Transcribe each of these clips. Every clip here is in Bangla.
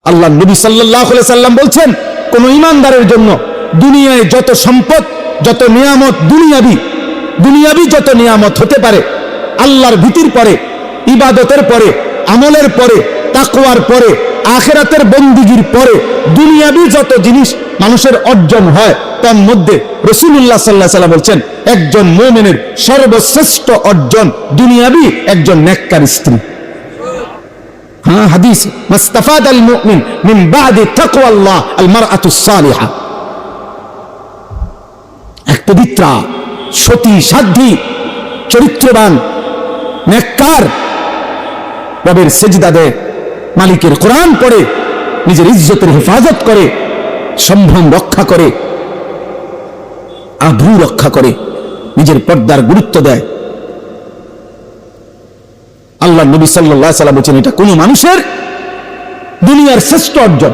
আল্লাহ নবী সাল্লাল্লাহু আলাইহি সাল্লাম বলছেন, কোন ঈমানদারের জন্য দুনিয়ায় যত সম্পদ, যত নিয়ামত, দুনিয়াবি যত নিয়ামত হতে পারে, আল্লাহর ভীতির পরে, ইবাদতের পরে, আমলের পরে, তাকওয়ার পরে, আখিরাতের বন্দিগির পরে দুনিয়াবি যত জিনিস মানুষের অর্জন হয়, তার মধ্যে রাসূলুল্লাহ সাল্লাল্লাহু আলাইহি ওয়াসাল্লাম বলছেন, একজন মুমিনের সর্বশ্রেষ্ঠ অর্জন দুনিয়াবি একজন নেককার স্ত্রী। হ্যাঁ, হাদিস, মাস্তাফাদাল মুমিন মিন বাদি তাকওয়াল্লাহ আল মারআতুস সালিহা। এক পবিত্রা, সতী, সাধ্বী, চরিত্রবান, নেককার, রবের সেজদা দেয়, মালিকের কোরআন পড়ে, নিজের ইজ্জতের হেফাজত করে, সম্ভ্রম রক্ষা করে, আবরু রক্ষা করে, নিজের পর্দার গুরুত্ব দেয়। আল্লাহ নবী সাল্লাল্লাহু আলাইহি ওয়াসাল্লাম বলেছেন, এটা কোন মানুষের দুনিয়ার শ্রেষ্ঠ অর্জন।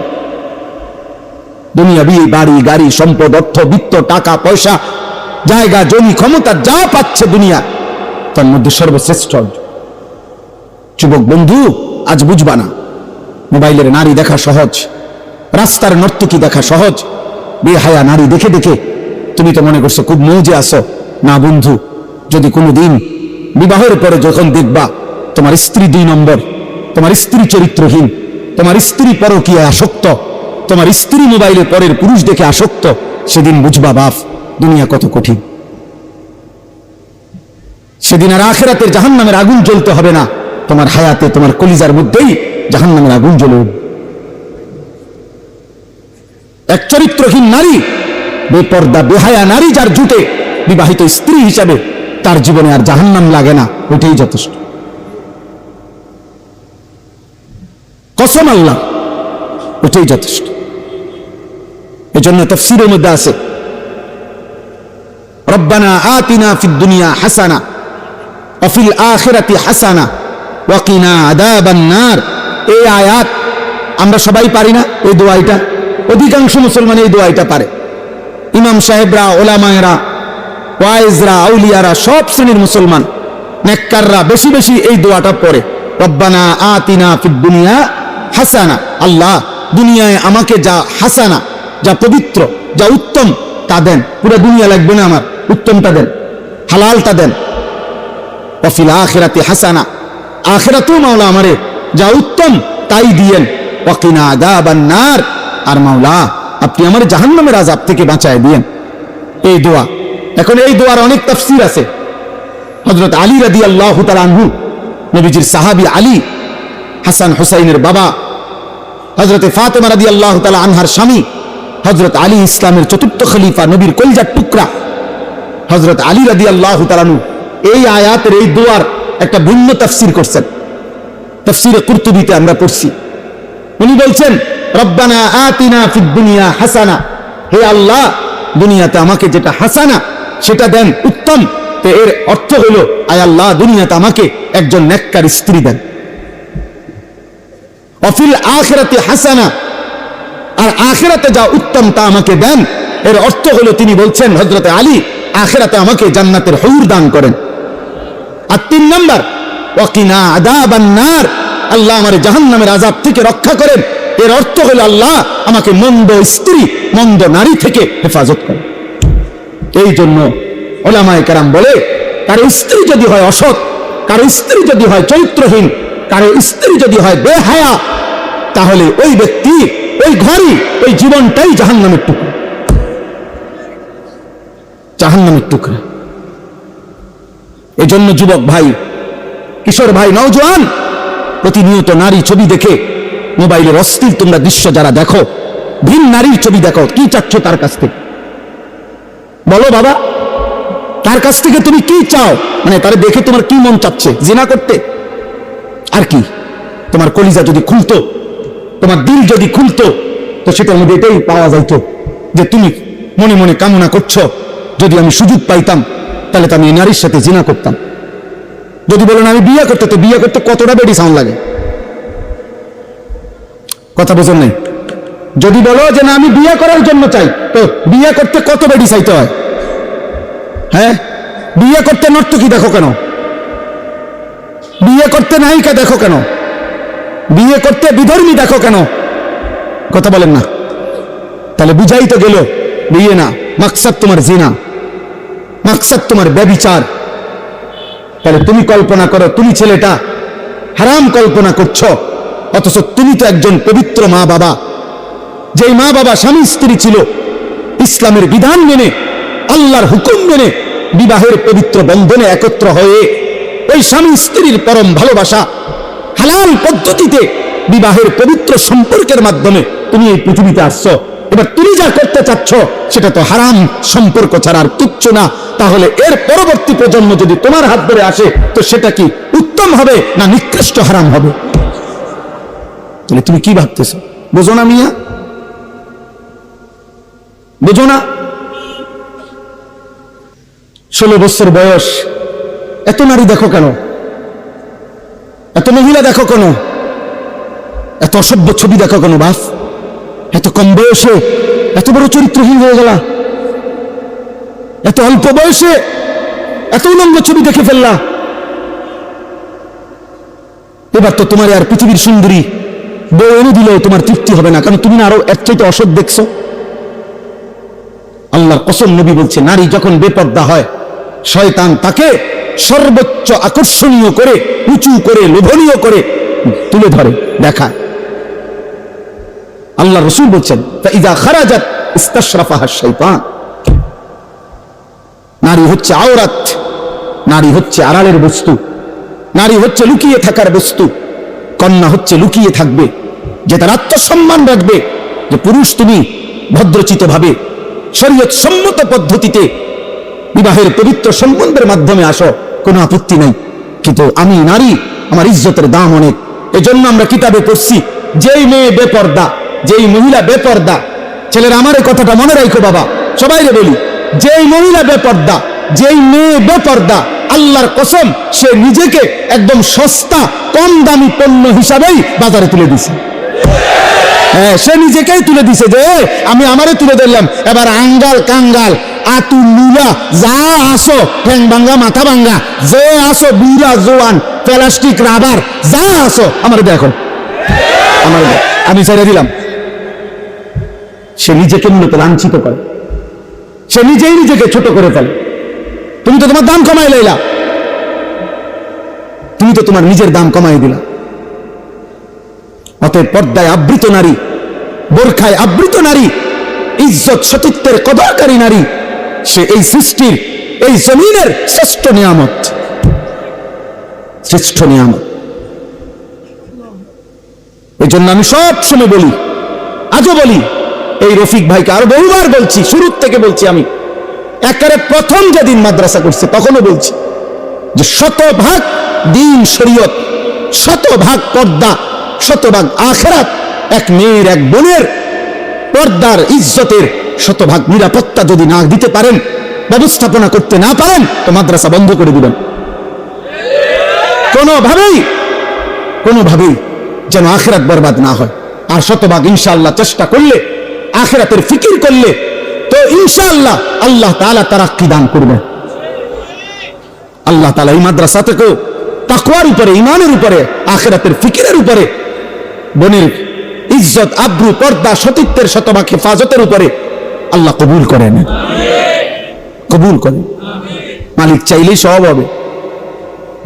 দুনিয়াবি বাড়ি, গাড়ি, সম্পদ, অর্থ, বিত্ত, টাকা পয়সা, জায়গা, জমি, ক্ষমতা যা পাচ্ছে দুনিয়া, তার মধ্যে সর্বশ্রেষ্ঠ অর্জন। যুবক বন্ধু, আজ বুঝবা না, মোবাইলের নারী দেখা সহজ, রাস্তার নর্তকী দেখা সহজ, বেহায়া নারী দেখে দেখে তুমি তো মনে করছো খুব মৌজে আসো। না বন্ধু, যদি কোনোদিন বিবাহের পরে যখন দেখবা তোমার স্ত্রী 2 নম্বর, তোমার স্ত্রী চরিত্রহীন, তোমার স্ত্রী পরকীয়ায় আসক্ত, তোমার স্ত্রী মোবাইলে পরের পুরুষ দেখে আসক্ত, সেদিন বুঝবা বাপ, দুনিয়া কত কঠিন। সেদিন আর আখিরাতের জাহান্নামের আগুন জ্বলতে হবে না, তোমার হায়াতে, তোমার কলিজার মধ্যেই জাহান্নামের আগুন জ্বলে উঠবে। এক চরিত্রহীন নারী, বেপর্দা, বেহায়া নারী যার জুটে বিবাহিত স্ত্রী হিসাবে, তার জীবনে আর জাহান্নাম লাগে না, ওইটাই যথেষ্ট। কসম আল্লাহ, ওইটাই যথেষ্ট। এজন্য তাফসীরের মধ্যে আছে, রব্বানা আতিনা ফিদ দুনিয়া হাসানা ওয়া ফিল আখিরাতি হাসানা ওয়া কিনা আযাবান নার। এই আয়াত আমরা সবাই পারি না, এই দোয়াটা অধিকাংশ মুসলমান এই দোয়াটা পারে। ইমাম সাহেবরা, ওলামায়েরা, ওয়াইজরা, আউলিয়ারা, সব শ্রেণীর মুসলমান নেককাররা বেশি বেশি এই দোয়াটা পড়ে, রব্বানা আতিনা ফিদ দুনিয়া হাসানা। আল্লাহ, দুনিয়ায় আমাকে যা হাসানা, যা পবিত্র, যা উত্তম তা দেন। পুরো দুনিয়া লাগবে না আমার, উত্তমটা দেন, হালালটা দেন। ওয়া ফিল আখিরাতি হাসানা, আখিরাতেও মাওলা আমারে যা উত্তম তাই দিয়েন। ওয়া কিনা আযাবান নার, আর মাওলা আপনি আমার জাহান্নামের আযাব থেকে বাঁচায় দিয়েন। এই দোয়া। এখন এই দোয়ার অনেক তাফসীর আছে। হযরত আলী রাদিয়াল্লাহু তাআলা আনহু, নবীজির সাহাবী আলী, হাসান হুসাইনের বাবা, হযরতে ফাতেমা রাদিয়াল্লাহু তাআলা আনহার স্বামী, হযরত আলী ইসলামের 4র্থ খলিফা, নবীর কলিজার টুকরা হযরত আলী রাদিয়াল্লাহু তাআলা আনহু এই আয়াতের, এই দোয়ার একটা ভিন্ন তাফসীর করছেন। তাফসীরে কুরতুবীতে আমরা পড়ছি, উনি বলছেন, রব্বানা আতিনা ফিদ দুনিয়া হাসানা, হে আল্লাহ, দুনিয়াতে আমাকে যেটা হাসানা সেটা দেন, উত্তম। তো এর অর্থ হলো, আয় আল্লাহ, দুনিয়াতে আমাকে একজন নেককার স্ত্রী দেন। ওয়া ফিল আখিরাতি হাসানা, আর আখিরাতে যা উত্তম তা আমাকে দেন। এর অর্থ হলো, তিনি বলছেন হযরতে আলী, আখিরাতে আমাকে জান্নাতের হুর দান করেন। আর 3 নাম্বার, ওয়া কিনা আযাবান নার, আল্লাহ আমারে জাহান্নামের আযাব থেকে রক্ষা করেন। এর অর্থ হলো, আল্লাহ আমাকে মন্দ স্ত্রী, মন্দ নারী থেকে হেফাজত করেন। এই জন্য উলামায়ে কেরাম বলে, কারো স্ত্রী যদি হয় অসৎ, কারো স্ত্রী যদি হয় চরিত্রহীন, কারো স্ত্রী যদি হয় বেহায়া, তাহলে ওই ব্যক্তি, ওই ঘরই, ওই জীবনটাই জাহান্নামের টুকরা, জাহান্নামের টুকরা। এজন্য যুবক ভাই, কিশোর ভাই, নওজোয়ান, প্রতিনিয়ত নারী ছবি দেখে মোবাইলের অস্থির তোমরা দৃশ্য যারা দেখো, ভিন নারীর ছবি দেখো, কি চাচ্ছ তার কাছ থেকে? বলো বাবা, তার কাছ থেকে তুমি কি চাও? মানে তারে দেখে তোমার কি মন চাচ্ছে? জিনা করতে? আর কি? তোমার কলিজা যদি খুলতো, তোমার দিল যদি খুলতো, তো সেটার মধ্যে এটাই পাওয়া যাইতো যে তুমি মনে মনে কামনা করছো, যদি আমি সুযোগ পাইতাম তাহলে তো আমি এই নারীর সাথে জিনা করতাম। যদি বলেন আমি বিয়ে করতে, তো বিয়ে করতে কতটা বেডি সাউন্ড লাগে? কথা বোঝেন নাই? যদি বলো যে না আমি বিয়ে করার জন্য চাই, তো বিয়ে করতে কত বেডি চাইতে হয়? হ্যাঁ, বিয়ে করতে নর্তকী দেখো কেন? বিয়ে করতে নায়িকা দেখো কেন? বিয়ে করতে বিধর্মী দেখো কেন? কথা বলেন না? তাহলে বুঝাই তো গেল বিয়ে না, মাকসাদ তোমার জিনা, মাকসাদ তোমার ব্যভিচার। তাহলে তুমি কল্পনা করো, তুমি ছেলেটা হারাম কল্পনা করছো, অথচ তুমি তো একজন পবিত্র মা বাবা। যেই মা বাবা স্বামী স্ত্রী ছিল, ইসলামের বিধান মেনে, আল্লাহর হুকুম মেনে বিবাহের পবিত্র বন্ধনে একত্র হয়ে ওই স্বামী স্ত্রীর পরম ভালোবাসা হালাল পদ্ধতিতে বিবাহের পবিত্র সম্পর্কের মাধ্যমে তুমি এই পৃথিবীতে আসছো। এবার তুমি যা করতে চাচ্ছ সেটা তো হারাম সম্পর্ক ছাড়া আর কিচ্ছু না। তাহলে এর পরবর্তী প্রজন্ম যদি তোমার হাত ধরে আসে তো সেটা কি উত্তম হবে না নিকৃষ্ট হারাম হবে? তাহলে তুমি কি ভাবতেছো? বোঝো না মিয়া? বোঝো না? 16 বছর বয়স, এত নারী দেখো কেন? এত মহিলা দেখো কেন? এত অসভ্য ছবি দেখো কেন বাপ? এত কম বয়সে এত বড় চরিত্রহীন হয়ে গেল, এত অল্প বয়সে এত উলঙ্গ ছবি দেখে ফেললা। এবার তো তোমার আর পৃথিবীর সুন্দরী বউ এনে দিলেও তোমার তৃপ্তি হবে না, কারণ তুমি না আরো এর চাইতে অসৎ দেখছো। আল্লাহর কসম, নবী বলছে নারী যখন বেপর্দা হয় শয়তান তাকে সর্বোচ্চ আকর্ষণীয় করে, উঁচু করে, লোভনীয় করে তুলে ধরে, দেখায়। আল্লাহ রাসূল বলছেন ফাইযা খারাজাত ইস্তাশরাফাহা শাইতান। নারী হচ্ছে আওরাত, নারী হচ্ছে আড়ালের বস্তু, নারী হচ্ছে লুকিয়ে থাকার বস্তু। কন্যা হচ্ছে লুকিয়ে থাকবে, যে তার আত্মসম্মান রাখবে, যে পুরুষ তুমি ভদ্রচিত ভাবে শরীয়ত সম্মত পদ্ধতিতে বিবাহের পবিত্র সম্বন্ধের মাধ্যমে আসো, কোনো আপত্তি নাই। কিন্তু আমি নারী, আমার ইজ্জতের দাম অনেক। এজন্য আমরা কিতাবে পড়ছি, যেই মেয়ে বেপর্দা, যেই মহিলা বেপর্দা, ছেলেরা আমার এই কথাটা মনে রাখো বাবা, সবাইরে বলি, যেই মহিলা বেপর্দা, যেই মেয়ে বেপর্দা, আল্লাহর কসম সে নিজেকে একদম সস্তা কম দামি পণ্য হিসাবেই বাজারে তুলে দিছে। হ্যাঁ, সে নিজেকেই তুলে দিছে যে আমি আমারে তুলে ধরলাম, এবার আঙ্গাল কাঙ্গাল আতু নুলা যা আসো, ঠ্যাং ভাঙ্গা মাথা ভাঙ্গা যে আসো, বুড়া জোয়ান প্লাস্টিক রাবার যা আসো, আমার দেখো, আমার আমি ছেড়ে দিলাম। সে নিজেকে মূলত লাঞ্ছিত করে, সে নিজেই নিজেকে ছোট করে ফেলে। তুমি তো তোমার দাম কমাই লাইলা, তুমি তো তোমার নিজের দাম কমাই দিলা। অতএব পর্দায় আবৃত নারী, বোরখায় আবৃত নারী, ইজ্জত সতীত্বের কদরকারী নারী, সে এই সৃষ্টির, এই জমিনের শ্রেষ্ঠ নিয়ামত, শ্রেষ্ঠ নিয়ামত। এই জন্য আমি সব সময় বলি, আজও বলি, এই রফিক ভাইকে আরো বহুবার বলছি, শুরুর থেকে বলছি, আমি একেবারে প্রথম যেদিন মাদ্রাসা করছে তখনও বলছি যে 100% দ্বীন শরীয়ত, 100% পর্দা, 100% আখিরাত, এক মেয়ের, এক বোনের পর্দার ইজ্জতের 100% নিরাপত্তা যদি না দিতে পারেন, ব্যবস্থাপনা করতে না পারেন, তো মাদ্রাসা বন্ধ করে দিবেন। কোনোভাবেই যেন আখিরাত বরবাদ না হয়। আর 100% ইনশাআল্লাহ চেষ্টা করলে, আখিরাতের ফিকির করলে, তো ইনশাআল্লাহ আল্লাহ তাআলা তারাক্কি দান করবেন। আল্লাহ তাআলা এই মাদ্রাসা থেকে তাকওয়ার উপরে, ঈমানের উপরে, আখিরাতের ফিকিরের উপরে, বোনের ইজ্জত, আব্রু, পর্দা, সতীত্বের 100% হেফাজতের উপরে আল্লাহ কবুল করেন, কবুল করেন। মালিক চাইলেই সব হবে।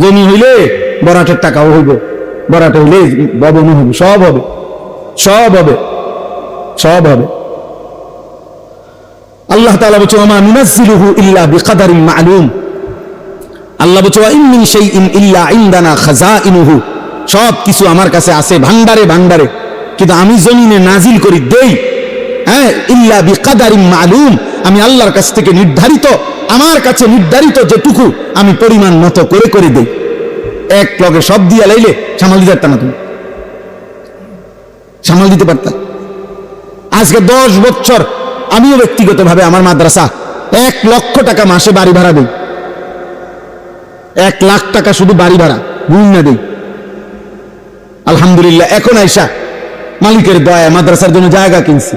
জমি হইলে বরাটের টাকাও হইব, বরাট হইলে ভবনও হইব, সব হবে, সব হবে, সব হবে। আল্লাহ তাআলা বলেন ওয়া মা নুনাজ্জিলুহু ইল্লা বিকাদারিন মা'লুম। আল্লাহ বলেন ওয়া ইন মিন শাইইন ইল্লা ইনদানা খাযাইনুহু। সব কিছু আমার কাছে আছে ভান্ডারে ভান্ডারে, কিন্তু আমি জমিনে নাজিল করি, দেই, হ্যাঁ, ইল্লা বিকাদারিন মা'লুম। আমি আল্লাহর কাছ থেকে নির্ধারিত, আমার কাছে নির্ধারিত যেটুকু আমি পরিমাণ মতো করে করে দেই। এক লগে সব দিয়া লাইলে সামাল দিতে পারতাম না, তুমি সামাল দিতে পারতাম? আজকে 10 বছর আমিও ব্যক্তিগতভাবে আমার মাদ্রাসা 1 লক্ষ টাকা মাসে বাড়ি ভাড়া দেই, 1 লাখ টাকা শুধু বাড়ি ভাড়া গুণনা দেই। আলহামদুলিল্লাহ এখন আইসা মালিকের দয়া মাদ্রাসার জন্য জায়গা কিনছি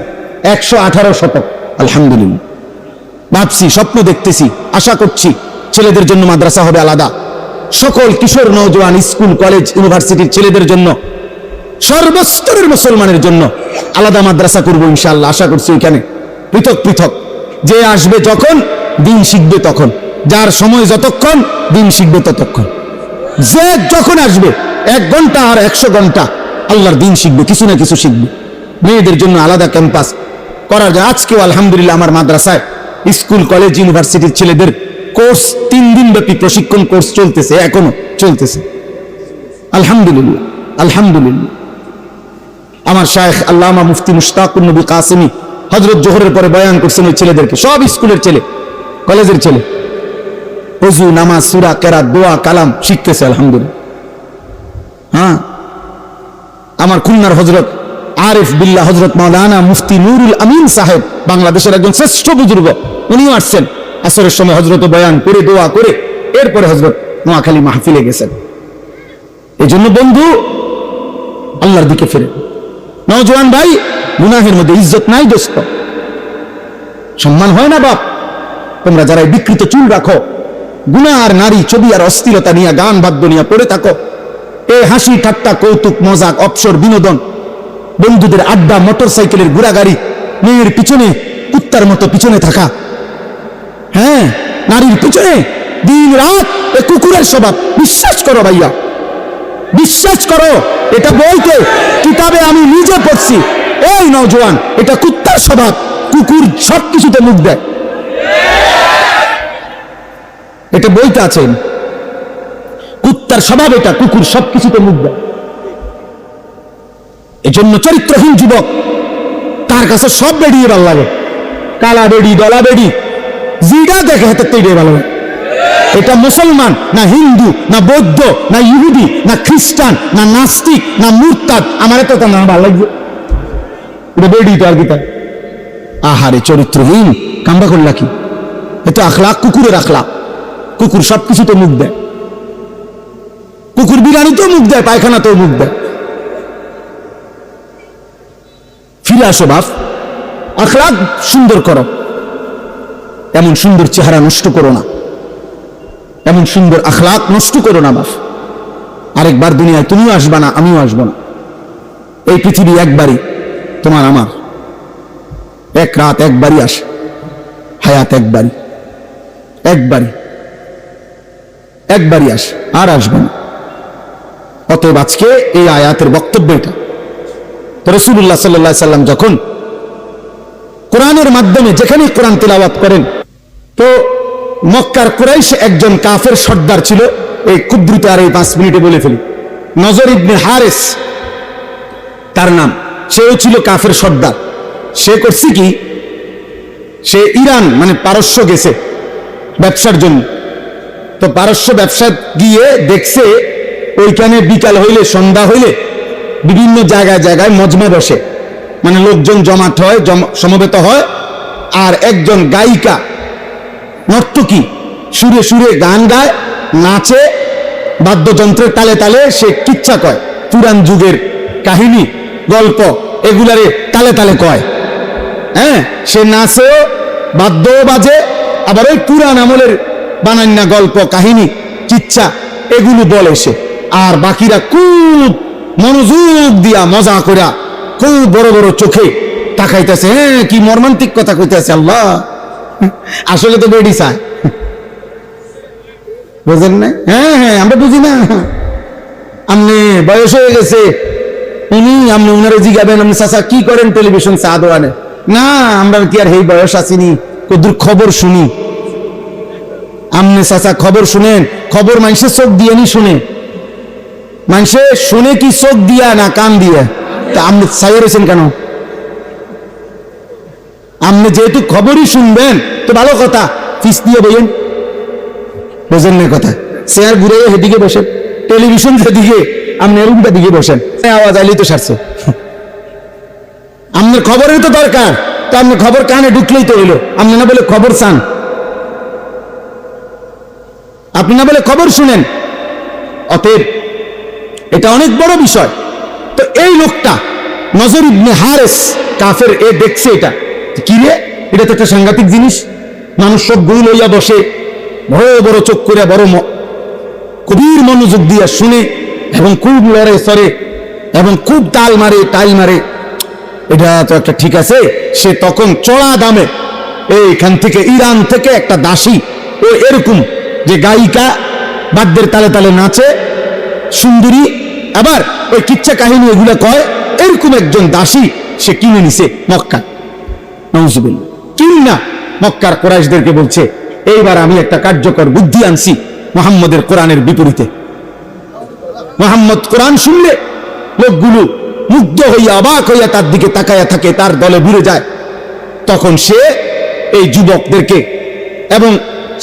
118 শতক। আলহামদুলিল্লাহ, ভাবছি, স্বপ্ন দেখতেছি, আশা করছি ছেলেদের জন্য মাদ্রাসা হবে আলাদা, সকল কিশোর নওজোয়ান, স্কুল কলেজ ইউনিভার্সিটির ছেলেদের জন্য সর্বস্তরের মুসলমানের জন্য আলাদা মাদ্রাসা করবো ইনশাআল্লাহ, আশা করছি ওইখানে পৃথক পৃথক। যে আসবে যখন দিন শিখবে তখন, যার সময় যতক্ষণ দিন শিখবে ততক্ষণ। যে যখন আসবে 1 ঘন্টা আর 100 ঘন্টা আল্লাহর দিন শিখবে, কিছু না কিছু শিখবে। মেয়েদের জন্য আলাদা ক্যাম্পাস করা যায়। আজকেও আলহামদুলিল্লাহ আমার মাদ্রাসায় স্কুল কলেজ ইউনিভার্সিটির ছেলেদের কোর্স 3 দিন ব্যাপী প্রশিক্ষণ কোর্স চলতেছে, এখনো চলতেছে আলহামদুলিল্লাহ। আলহামদুলিল্লাহ আমার শায়েখ আল্লামা মুফতি মুশতাকুর নবী কাসেমি হযরত জোহরের পরে বয়ান করছেন ওই ছেলেদেরকে, সব স্কুলের ছেলে কলেজের ছেলে, ওযু নামাজ সূরা কেরাত দোয়া কালাম শিখতেছে আলহামদুলিল্লাহ। হ্যাঁ, আমার খুলনার হযরত আরিফ বিল্লাহ হযরত মাওলানা মুফতি নুরুল আমিন সাহেব, বাংলাদেশের একজন শ্রেষ্ঠ বুজুর্গ, উনিও আসছেন আসরের সময় হযরত বয়ান করে দোয়া করে এরপরে হযরত নোয়াখালী মাহফিলে গেছেন। এই জন্য বন্ধু আল্লাহর দিকে ফিরে। নওজোয়ান ভাই, গুনাহের মধ্যে ইজ্জত নাই দোস্ত, সম্মান হয় না বাপ। তোমরা যারা বিকৃত চুল রাখো, গুনাহ আর নারী ছবি আর অস্থিরতা নিয়ে গান বাদ্য নিয়ে পড়ে থাকো, এই হাসি ঠাট্টা কৌতুক মজাক অবসর বিনোদন, বন্ধুদের আড্ডা, মোটরসাইকেলের ঘোরাগাড়ি, মেয়ের পিছনে কুত্তার মতো পিছনে থাকা, হ্যাঁ নারীর পিছনে দিন রাত, এ কুকুরের স্বভাব। বিশ্বাস করো ভাইয়া, বিশ্বাস করো, এটা বইতে কিতাবে আমি নিজে পড়ছি। এই নওজোয়ান, এটা কুত্তার স্বভাব, কুকুর সবকিছুতে মুখ দেয়, এটা বইতে আছে। কুত্তার স্বভাব এটা, কুকুর সবকিছুতে মুখ দেয়। এজন্য চরিত্রহীন যুবক, তার কাছে সব বেড়িয়ে ভালো লাগে, কালা বেড়ি দলা বেড়ি জিডা দেখে হাতে তৈরি ভালো লাগে। এটা মুসলমান না হিন্দু না বৌদ্ধ না ইহুদি না খ্রিস্টান না নাস্তিক না মুরতাদ, আমার তো তা না ভালো লাগবে, এটা বেড়ি তো আর কি। তার আহারে চরিত্রহীন কামড়া করলা কি? এ তো আখলাক কুকুরের আখলাক। কুকুর সবকিছুতে মুখ দেয়, কুকুর বিরিয়ানিতেও মুখ দেয়, পায়খানাতেও মুখ দেয়। ফিরে আসো বাপ, আখলাক সুন্দর করো, এমন সুন্দর চেহারা নষ্ট করো না, এমন সুন্দর আখলাক নষ্ট করো না বাপ। আরেকবার দুনিয়ায় তুমিও আসবা না, আমিও আসবো না। এই পৃথিবী একবারই, তোমার আমার, এক রাত একবারই আসে, হায়াত একবারই, একবারই আসে, আর আসবে না। অতএব আজকে এই আয়াতের বক্তব্য এটা। তো রাসূলুল্লাহ সাল্লাল্লাহু আলাইহি সাল্লাম যখন কোরআনের মাধ্যমে যেখানে কোরআন তেলাওয়াত করেন, তো মক্কার কুরাইশ একজন কাফের সর্দার ছিল, এই খুব দ্রুত আর এই 5 মিনিটে বলে ফেলি, নজর ইবনে হারেস তার নাম। সেও ছিল কাফের সর্দার। সে করছে কি, সে ইরান মানে পারস্য গেছে ব্যবসার জন্য। তো পারস্য ব্যবসা গিয়ে দেখছে ওইখানে বিকাল হইলে সন্ধ্যা হইলে বিভিন্ন জায়গায় জায়গায় মজমা বসে, মানে লোকজন জমাট হয়, সমবেত হয়, আর একজন গায়িকা নর্তকী সুরে সুরে গান গায়, নাচে, বাদ্যযন্ত্রের তালে তালে সে কিচ্ছা কয়, পুরান যুগের কাহিনী গল্প এগুলারে তালে তালে কয়। হ্যাঁ, সে নাচেও বাদ্যও বাজে, আবার ওই পুরান আমলের বানান্না গল্প কাহিনী কিচ্ছা এগুলো বলে সে। আর বাকিরা খুব মনোযোগ দিয়া মজা করা, খুব বড় বড় চোখে তাকাইতেছে, হ্যাঁ কি মর্মান্তিক কথা কইতেছে। আল্লাহ, আসলে তো বেডি চায়, বুঝেন না? হ্যাঁ হ্যাঁ, আমরা বুঝি না। আপনি বয়স হয়ে গেছে, আপনি উনারে জিগাবেন, আপনি চাচা কি করেন টেলিভিশন চা দোয়ানে? না, আমরা কি আর এই বয়স আসিনি, কদ্দুর খবর শুনি। আপনি চাচা খবর শুনেন, খবর মানুষের চোখ দিয়ে নি শুনে, মানুষে শুনে কি চোখ দিয়া না কান দিয়ে? তা আপনি চাই রয়েছেন কেন? আপনি যেহেতু খবরই শুনবেন তো ভালো কথা, ফিস দিয়ে বইয়েন, বোঝেন না কথা। চেয়ার ঘুরে সেদিকে বসেন, টেলিভিশন যেদিকে আপনি রুমটা দিকে বসেন, আওয়াজ আইলেই তো সারছে। আপনার খবরের তো দরকার, তো আপনি খবর কানে ঢুকলেই তো হইলো। আপনি না বলে খবর চান, আপনি না বলে খবর শুনেন। অতএব এটা অনেক বড় বিষয়। তো এই লোকটা নজর ইবনে হারেস কাফের, এ দেখছে এটা, কি রে, এটা তো একটা সাংঘাতিক জিনিস। মানুষ সব গুল হইয়া বসে, বড় বড় চোখ করে, বড় গভীর মনোযোগ দিয়া শুনে এবং খুব লড়ে সরে এবং খুব টাইল মারে, এটা তো একটা ঠিক আছে। সে তখন চড়া দামে এইখান থেকে ইরান থেকে একটা দাসী, ও এরকম যে গায়িকা, বাদ্যের তালে তালে নাচে, সুন্দরী, আবার ওই কিচ্ছা কাহিনী এগুলো কয়, এরকম একজন দাসী সে কিনে নিছে মক্কা। নাউজুবিল্লাহ। কিনা মক্কার কুরাইশদেরকে বলছে, এইবার আমি একটা কার্যকর বুদ্ধি আনছি মুহাম্মদের কোরআনের বিপরীতে। মুহাম্মদ কোরআন শুনলে লোকগুলো মুগ্ধ হইয়া অবাক হইয়া তার দিকে তাকায়া থাকে, তার দলে ভিড়ে যায়। তখন সে এই যুবকদেরকে এবং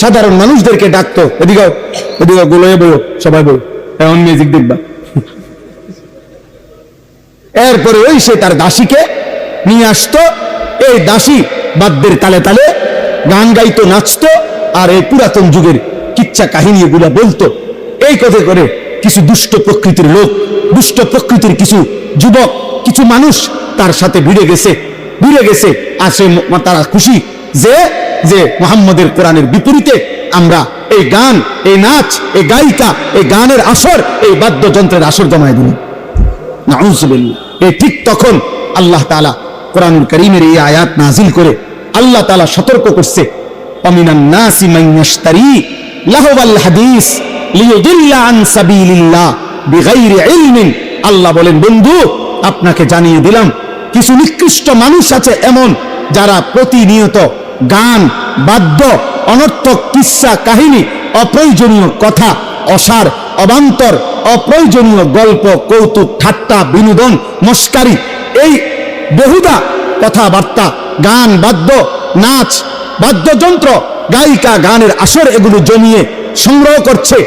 সাধারণ মানুষদেরকে ডাকতো, এদিকে গোলয়ে বইও, সবাই বই, এমন মিউজিক দেখবা। এরপরে ওই সে তার দাসীকে নিয়ে আসতো, এই দাসী বাদ্যের তালে তালে গান গাইতো, নাচতো, আর এই পুরাতন যুগের কিচ্ছা কাহিনী এগুলা বলতো। এই কথা করে কিছু দুষ্ট প্রকৃতির লোক, দুষ্ট প্রকৃতির কিছু যুবক, কিছু মানুষ তার সাথে ভিড়ে গেছে। আর সে তারা খুশি যে যে মুহাম্মদের কোরআনের বিপরীতে আমরা এই গান, এই নাচ, এই গায়িকা, এই গানের আসর, এই বাদ্যযন্ত্রের আসর জমায় দিলাম। নাউজুবিল্লাহ। এই ঠিক তখন আল্লাহ তাআলা কোরআনুল কারীমের এই আয়াত নাজিল করে আল্লাহ তাআলা সতর্ক করছে, আমিনান নাসি মান ইয়াশতারি লাহওয়াল হাদিস লিয়ুদিল্লা আন সাবিলিল্লাহ বিগাইরি ইলমিন। আল্লাহ বলেন, বন্ধু আপনাকে জানিয়ে দিলাম, কিছু নিকৃষ্ট মানুষ আছে এমন, যারা প্রতিনিয়ত গান, বাদ্য, অনর্থক কিস্সা কাহিনী, অপ্রয়োজনীয় কথা, অসার, অবান্তর, অপ্রয়োজনীয় গল্প, কৌতুক, ঠাট্টা, বিনোদন, মস্কারি, এই বেহুদা কথাবার্তা, গান, বাদ্য, নাচ, বাদ্যযন্ত্র, গায়িকা, গানের আসর এগুলো জমিয়ে সংগ্রহ করছে,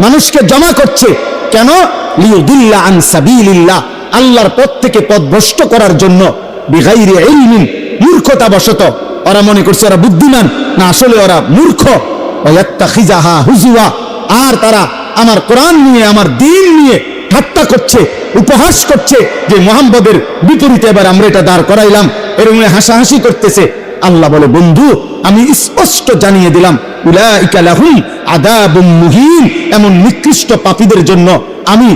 মানুষকে জমা করছে। কেন? লিয়ুদিল্লা আন সাবিলিল্লাহ, আল্লাহর পথ থেকে পথভ্রষ্ট করার জন্য। বিগাইরি ইলমিন, মূর্খতাবশত। ওরা মনে করছে ওরা বুদ্ধিমান, না, আসলে ওরা মূর্খ। ওয়াত্তাখিজাহা হুজুয়া, আর তারা আমার কোরআন নিয়ে, আমার দ্বীন নিয়ে ঠাট্টা করছে, উপহাস করছে, যে মুহাম্মদের বিপরীতে এবার আমরা এটা দাঁড় করাইলাম, এরকম হাসাহাসি করতেছে। আল্লাহ বলে, বন্ধু আমি স্পষ্ট জানিয়ে দিলাম, উলাইকা লাহুম আযাবুম মুহিন, এমন নিকৃষ্ট পাপীদের জন্য আমি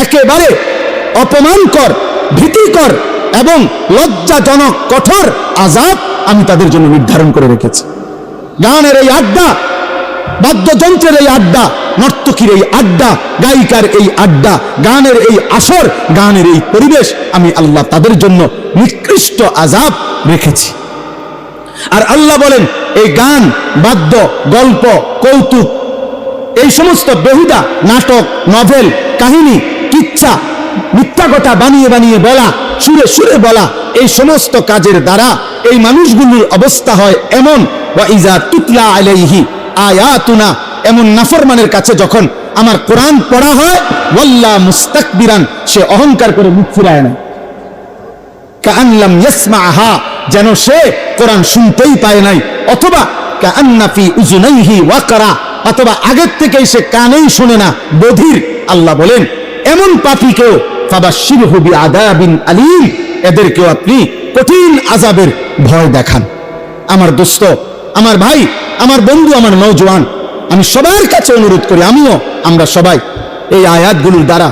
একেবারে অপমানকর, ভীতিকর এবং লজ্জাজনক কঠোর আযাব আমি তাদের জন্য নির্ধারণ করে রেখেছি। গানের এই আড্ডা, বাদ্যযন্ত্রের এই আড্ডা, নর্তকীর এই আড্ডা, গায়িকার এই আড্ডা, গানের এই আসর, গানের এই পরিবেশ, আমি আল্লাহ তাদের জন্য নিকৃষ্ট আযাব রেখেছি। আর আল্লাহ বলেন, এই গান, বাদ্য, গল্প, কৌতুক, এই সমস্ত বেহুদা নাটক, নভেল, কাহিনী, কিচ্ছা, মিথ্যা কথা বানিয়ে বানিয়ে বলা, সুরে সুরে বলা, এই সমস্ত কাজের দ্বারা এই মানুষগুলোর অবস্থা হয় এমন, ওয়া ইজা তুতলা আলাইহি আয়াতুনা, এমন নাফরমানের কাছে যখন আমার কোরআন পড়া হয়, ওয়াল্লা মুস্তাকবিরান, সে অহংকার করে মুখ ফিরায় না। কাআন লাম ইয়াসমাআহা, যেন সে কোরআন শুনতেই পায় নাই, অথবা কাআন্না ফি উযুনাইহি ওয়াকরা, অথবা আগের থেকেই সে কানেই শুনে না, বধির। আল্লাহ বলেন, এমন পাপীকেও ফাবাশশিরহু বিআযাবিন আলীম, এদেরকেও আপনি কঠিন আযাবের ভয় দেখান। আমার দোস্ত, আমার ভাই, আমার বন্ধু, আমার নওজোয়ান, আমি সবার কাছে অনুরোধ করি, আমরা সবাই এই আয়াতগুলোর দ্বারা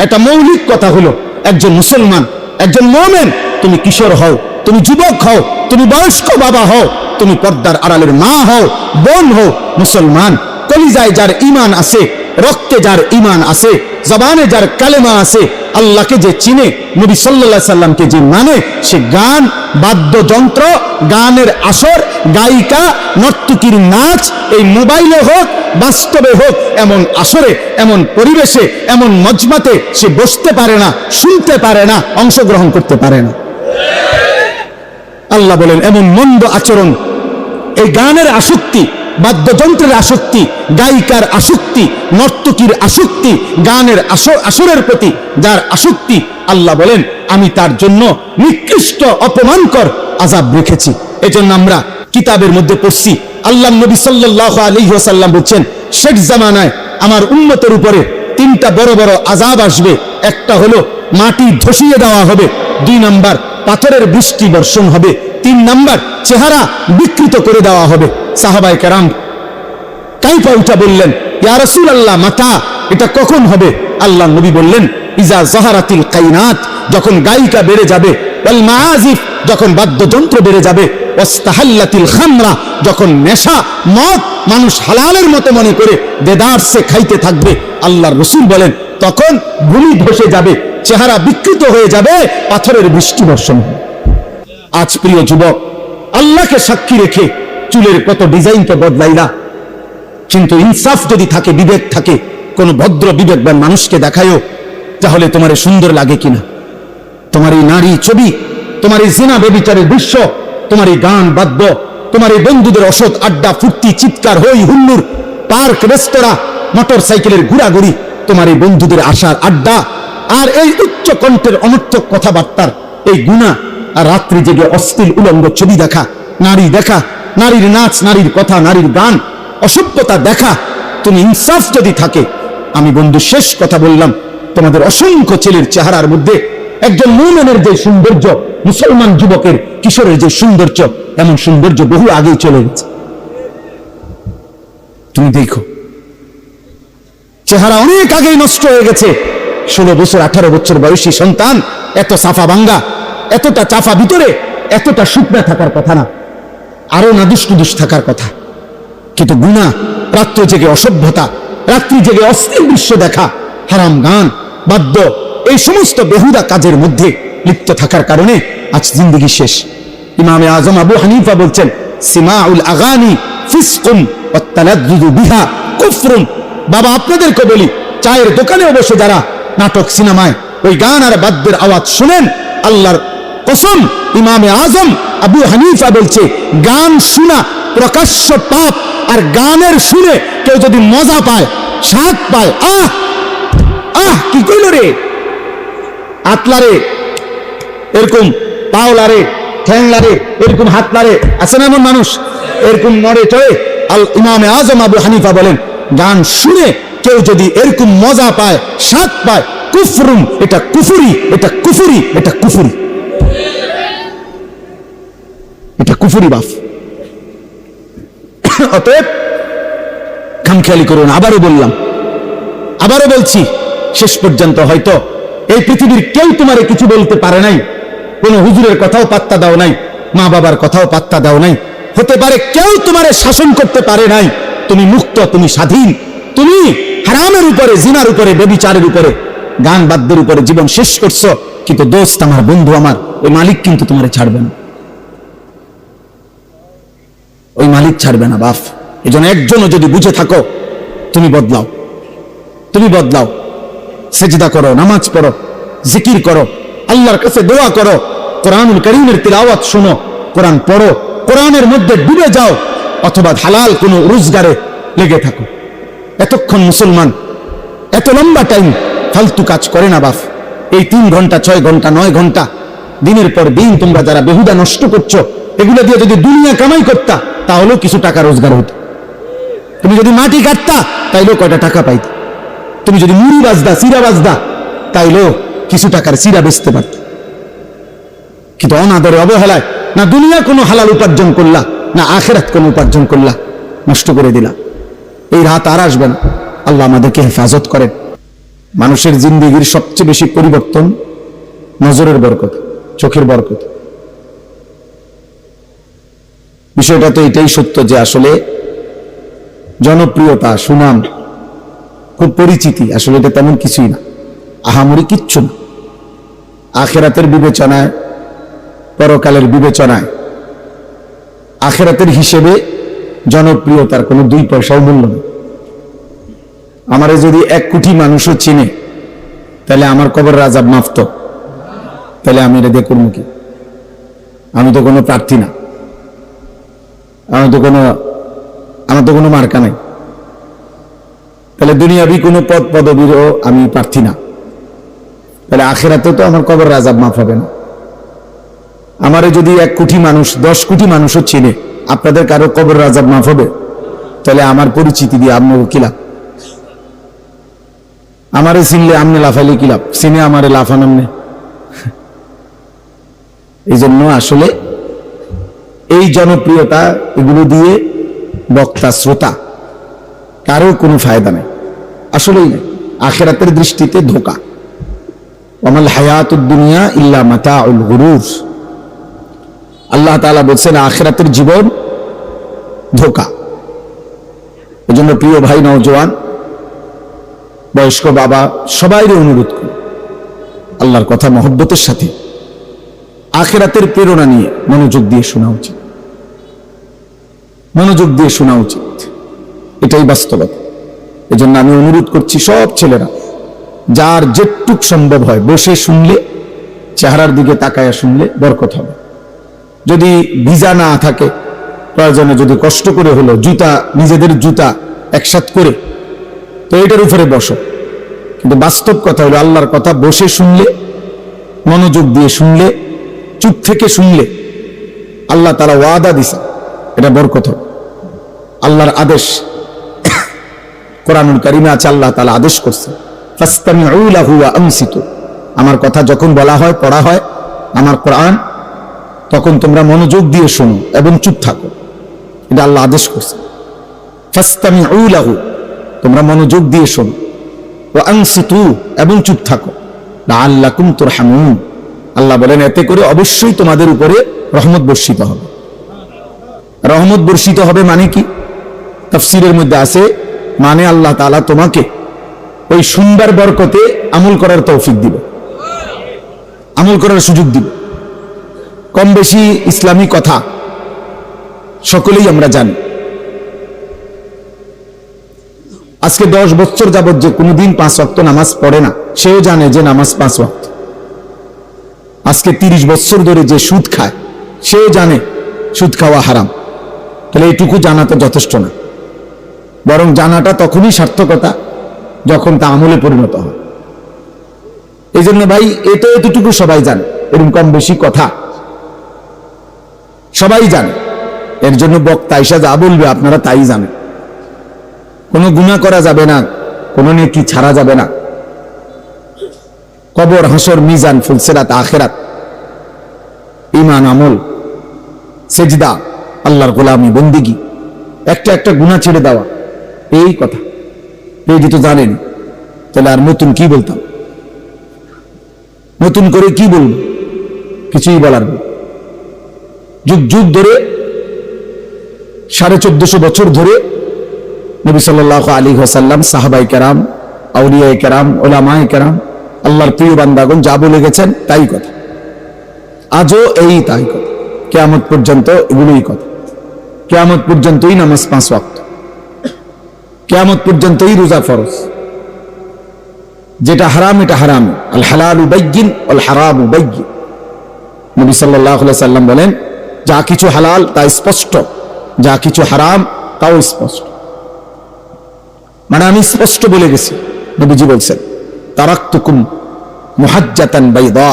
একটা মৌলিক কথা হলো, একজন মুসলমান, একজন মুমিন, তুমি কিশোর হও, তুমি যুবক হও, তুমি বয়স্ক বাবা হও, তুমি পর্দার আড়ালের মা হও, বোন হও, মুসলমান, কলিজায় যার ঈমান আছে, রক্তে যার ঈমান আছে, জবানে যার কালেমা আছে, আল্লাহকে যে চিনে, নবী সাল্লাল্লাহু আলাইহি সাল্লামকে যে মানে, সে গান, বাদ্যযন্ত্র, গানের আসর, গায়িকা, নর্তকীর নাচ, এই মোবাইলে হোক, বাস্তবে হোক, এমন আসরে, এমন পরিবেশে, এমন মজমাতে সে বসতে পারে না, শুনতে পারে না, অংশগ্রহণ করতে পারে না। আল্লাহ বলেন, এমন মন্দ আচরণ, এই গানের আসক্তি, বাদ্যযন্ত্রের আসক্তি, গায়িকার আসক্তি, নর্তকীর আসক্তি, গানের আসরের প্রতি যার আসক্তি, আল্লাহ বলেন আমি তার জন্য নিকৃষ্ট অপমানকর আযাব রেখেছি। এজন্য আমরা কিতাবের মধ্যে পড়ছি, আল্লাহ নবী সাল্লাল্লাহু আলাইহি ওয়াসাল্লাম বলছেন, শেষ জামানায় আমার উম্মতের উপরে তিনটা বড় বড় আযাব আসবে। একটা হলো মাটি ধসিয়ে দেওয়া হবে, 2 নাম্বার পাথরের বৃষ্টি বর্ষণ হবে, 3 নাম্বার চেহারা বিকৃত করে দেওয়া হবে। সাহাবায়ে কেরাম কাইফা উঠা বললেন, ইয়া রাসূলুল্লাহ, মাতা, এটা কখন হবে? আল্লাহ নবী বললেন, ইজা যাহারাতিল কাইনাত, যখন গায়িকা বেড়ে যাবে, ওয়াল মাআজিফ, যখন বাদ্যযন্ত্র বেড়ে যাবে, ওয়াস্তাহাল্লাতিল খামরা, যখন নেশা মদ মানুষ হালালের মতো মনে করে দেদারসে খাইতে থাকবে, আল্লাহর রাসূল বলেন তখন ভূমি ধসে যাবে, চেহারা বিকৃত হয়ে যাবে, পাথরের বৃষ্টি বর্ষণ হবে। আজ প্রিয় যুবক, আল্লাহকে সাক্ষী রেখে চুলের কত ডিজাইন তো বদলাইলা, কিন্তু ইনসাফ যদি থাকে, বিবেক থাকে, কোন ভদ্র বিবেকবান মানুষকে দেখায়ও তাহলে তোমার সুন্দর লাগে কিনা। তোমার এই নারী ছবি, তোমার এই জিনা ব্যভিচারের দৃশ্য, তোমার এই গান বাদ্য, তোমার এই বন্ধুদের অসৎ আড্ডা ফুর্তি চিৎকার হই হুল্লুর, পার্ক রেস্তোরাঁ মোটর সাইকেলের ঘোরাঘুরি, তোমার এই বন্ধুদের আশার আড্ডা, আর এই উচ্চ কণ্ঠের অনর্থক কথাবার্তার এই গুনাহ, আর রাত্রি জেগে অশ্লীল উলঙ্গ ছবি দেখা, নারী দেখা, নারীর নাচ, নারীর কথা, নারীর গান, অসভ্যতা দেখা, তুমি ইনসাফ যদি থাকে, আমি বন্ধু শেষ কথা বললাম, তোমাদের অসংখ্য ছেলের চেহারার মধ্যে একজন মুমিনের যে সৌন্দর্য, মুসলমান যুবকের কিশোরের যে সৌন্দর্য, এমন সৌন্দর্য বহু আগেই চলে গেছে। তুমি দেখো চেহারা অনেক আগেই নষ্ট হয়ে গেছে। 16 বছর 18 বছর বয়সী সন্তান এত সাফা ভাঙ্গা, এতটা চাফা ভিতরে, এতটা শুকনা থাকার কথা না, আরো নাদুস নুদুস থাকার কথা। কিন্তু গুনাহ, রাত্রে জেগে অসভ্যতা, রাত্রি জেগে অশ্লীল দৃশ্য দেখা, হারাম গান বাদ্য, এই সমস্ত বেহুদা কাজের মধ্যে লিপ্ত থাকার কারণে আজ জিন্দেগি শেষ। ইমামে আজম আবু হানিফা বলছেন, সিমাউল আগানি ফিসকুন ওয়াত তালাদ্দুদু বিহা কুফরুন। বাবা আপনাদেরকে বলি, চায়ের দোকানে বসে যারা নাটক সিনেমায় ওই গান আর বাদ্যের আওয়াজ শুনেন, আল্লাহর কসম ইমামে আজম আবু হানিফা বলছে, গান শোনা প্রকাশ্য পাপ, আর গানের শুনে কেউ যদি মজা পায়, স্বাদ পায়, আহ আহ কি কইল রে, আতলারে, এরকম পাওলারে, ঠ্যাংলারে, এরকম হাতলারে, আছে না এমন মানুষ, এরকম নড়ে চড়ে। আল ইমামে আজম আবু হানিফা বলেন, গান শুনে কেউ যদি এরকম মজা পায়, স্বাদ পায়, কুফরুন, এটা কুফুরি, এটা কুফুরি, এটা কুফুরি, এটা কুফুরি বাপ। অতএব খামখেয়ালি করুন। আবারও বললাম, আবারও বলছি, শেষ পর্যন্ত হয়তো এই পৃথিবীর কেউ তোমারে কিছু বলতে পারে নাই, কোন হুজুরের কথাও পাত্তা দাও নাই, মা বাবার কথাও পাত্তা দাও নাই, হতে পারে কেউ তোমারে শাসন করতে পারে নাই, তুমি মুক্ত, তুমি স্বাধীন, তুমি হারামের উপরে, জিনার উপরে, ব্যভিচারের উপরে, গান বাদ্যের উপরে জীবন শেষ করছো। কিন্তু দোস্ত আমার, বন্ধু আমার, ওই মালিক কিন্তু তোমারে ছাড়বে না, ওই মালিক ছাড়বে না বাপ। এজন্য একজনও যদি বুঝে থাকো, তুমি বদলাও, তুমি বদলাও, সেজদা করো, নামাজ পড়ো, জিকির করো, আল্লাহর কাছে দোয়া করো, কোরআনুল কারীমের তিলাওয়াত শোনো, কোরআন পড়ো, কোরআনের মধ্যে ডুবে যাও, অথবা হালাল কোনো রোজগারে লেগে থাকো। এতক্ষণ মুসলমান এত লম্বা টাইম ফালতু কাজ করে না বাপ। এই 3 ঘন্টা 6 ঘন্টা 9 ঘন্টা দিনের পর দিন তোমরা যারা বেহুদা নষ্ট করছো, এগুলো দিয়ে যদি দুনিয়া কামাই করতা তাহলেও কিছু টাকা রোজগার হতো। তুমি যদি মাটি কাটতা তাইলেও কয়টা টাকা পাইতে, তুমি যদি মুড়ি বাজদা, সিরা বাজদা, তাইলেও কিছু টাকার সিরা বেচতে পারত। কিন্তু অনাদরে, অবহেলায় না দুনিয়া কোনো হালাল উপার্জন করলা, না আখিরাত কোনো উপার্জন করলা, নষ্ট করে দিলা। এই রাত আর আসবে না, আল্লাহ আমাদেরকে হেফাজত করেন। মানুষের জিন্দেগির সবচেয়ে বেশি পরিবর্তন নজরের বরকত, চোখের বরকত। বিষয়টা তো এটাই সত্য যে আসলে জনপ্রিয়তা, সুনাম, খুব পরিচিতি, আসলে এটা তেমন কিছুই না, আহামরি কিচ্ছু না। আখিরাতের বিবেচনায়, পরকালের বিবেচনায়, আখিরাতের হিসেবে জনপ্রিয়তার কোনো 2 পয়সাও মূল্য নেই। আমারে যদি 1 কোটি মানুষও চিনে, তাহলে আমার কবরের আযাব মাফত, তাহলে আমি এটা দিয়ে করবো কি? আমি তো কোনো প্রার্থী না, আমার তো কোনো মার্কা নাই, তাহলে দুনিয়াবি কোনো পদ পদবীরও আমি প্রার্থী না, তাহলে আখিরাতে তো আমার কবরের আযাব মাফ হবে না। আমারে যদি 1 কোটি মানুষ, 10 কোটি মানুষও চিনে, আপনাদের কারো কবরের আযাব মাফ হবে? তাহলে আমার পরিচিতি দিয়ে আপনাকে কি লাভ? আমারে চিনলে আমনে লাফাইলে কি লাভ? চিনে আমারে লাফান আমনে। এই জন্য আসলে এই জনপ্রিয়তা, এগুলো দিয়ে বক্তা শ্রোতা কারো কোনো ফায়দা নেই, আসলেই নেই। আখিরাতের দৃষ্টিতে ধোঁকা। ওয়ামাল হায়াতুদ দুনিয়া ইল্লা মাতাউল গুরুর। আল্লাহ তাআলা বলছেন আখিরাতের জীবন ধোঁকা। এজন্য প্রিয় ভাই, নওজোয়ান, বয়স্ক বাবা, সবাইকে অনুরোধ করি আল্লাহর কথা মহব্বতের সাথে আখিরাতের প্রেরণা নিয়ে মনোযোগ দিয়ে শোনা উচিত, মনোযোগ দিয়ে শোনা উচিত। এটাই বাস্তবতা। এজন্য আমি অনুরোধ করছি সব ছেলেরা, যার যেটুক সম্ভব হয় বসে শুনলে, চেহারার দিকে তাকায়া শুনলে বরকত হবে। যদি ভিজা না থাকে, প্রয়োজনে যদি কষ্ট করে হলো জুতা, নিজেদের জুতা একসাথ করে, তো এটার উপরে বসো। কিন্তু বাস্তব কথা হলো আল্লাহর কথা বসে শুনলে, মনোযোগ দিয়ে শুনলে, চুপ থেকে শুনলে আল্লাহ তাআলা ওয়াদা দিছে এটা বরকত হবে। আল্লাহর আদেশ কোরআনুল কারীমে আছে, আল্লাহ তাআলা আদেশ করছে ফাসতামিউ লাহু ওয়া আনসিতু। আমার কথা যখন বলা হয়, পড়া হয়, আমার কোরআন, তখন তোমরা মনোযোগ দিয়ে শোনো এবং চুপ থাকো। এটা আল্লাহ আদেশ করছে। ফাসতামিউ লাহু, তোমরা মনোযোগ দিয়ে শোনো, ওয়া আনসিতু, এবং চুপ থাকো, লাআল্লাকুম তুরহামুন। আল্লাহ বলেন এতে করে অবশ্যই তোমাদের উপরে রহমত বর্ষিত হবে। রহমত বর্ষিত হবে মানে কি? তাফসীরের মধ্যে আছে, মানে আল্লাহ তাআলা তোমাকে ওই সুন্দর বরকতে আমল করার তৌফিক দিবে, আমল করার সুযোগ দিবে। কম বেশি ইসলামী কথা সকলেই আমরা জানি। আজকে 10 বছর যাবত যে কোনোদিন 5 ওয়াক্ত নামাজ পড়ে না, সেও জানে যে নামাজ 5 ওয়াক্ত। আজকে 30 বছর ধরে যে সুদ খায়, সেও জানে সুদ খাওয়া হারাম। তাহলে এইটুকু জানা তো যথেষ্ট না, বরং জানাটা তখনই সার্থকতা যখন তা আমলে পরিণত হয়। এই জন্য ভাই, এতটুকু সবাই জানে, এরকম কম বেশি কথা সবাই জানে। এর জন্য বক্তা আয়েশা যা বলবে আপনারা তাই জানেন। কোনো গুনাহ করা যাবে না, কোনো নেকি ছাড়া যাবে না। কবর, হাসর, মিজান, ফুলসিরাত, আখিরাত, ঈমান, আমল, সেজদা, আল্লাহর গোলামি, বন্দিগি, একটা একটা গুনাহ ছেড়ে দেওয়া, এই কথা এই যে তো জানেন। তাহলে আর নতুন কি বলতাম? নতুন করে কি বলবো? কিছুই বলার নেই। যুগ যুগ ধরে, 1450 বছর ধরে নবী সাল্লাল্লাহু আলাইহি ওয়াসাল্লাম, সাহাবায়ে কেরাম, আউলিয়ায়ে কেরাম, উলামায়ে কেরাম, আল্লাহর প্রিয় বান্দাগণ যা বলে গেছেন তাই কথা। আজও এই তাই কথা, কিয়ামত পর্যন্ত এগুলোই কথা। কিয়ামত পর্যন্তই নামাজ 5 ওয়াক্ত, কিয়ামত পর্যন্তই রোজা ফরজ। যেটা হারাম এটা হারাম, আল হালালু বাইয়িন ওয়াল হারামু বাইয়িন। নবী সাল্লাল্লাহু আলাইহি ওয়াসাল্লাম বলেন, যা কিছু হালাল তা স্পষ্ট, যা কিছু হারাম তাও স্পষ্ট। মানে আমি স্পষ্ট বলে গেছি। নবীজি বলছেন, তারাকতুকুম মুহাজ্জাতান বাইদা।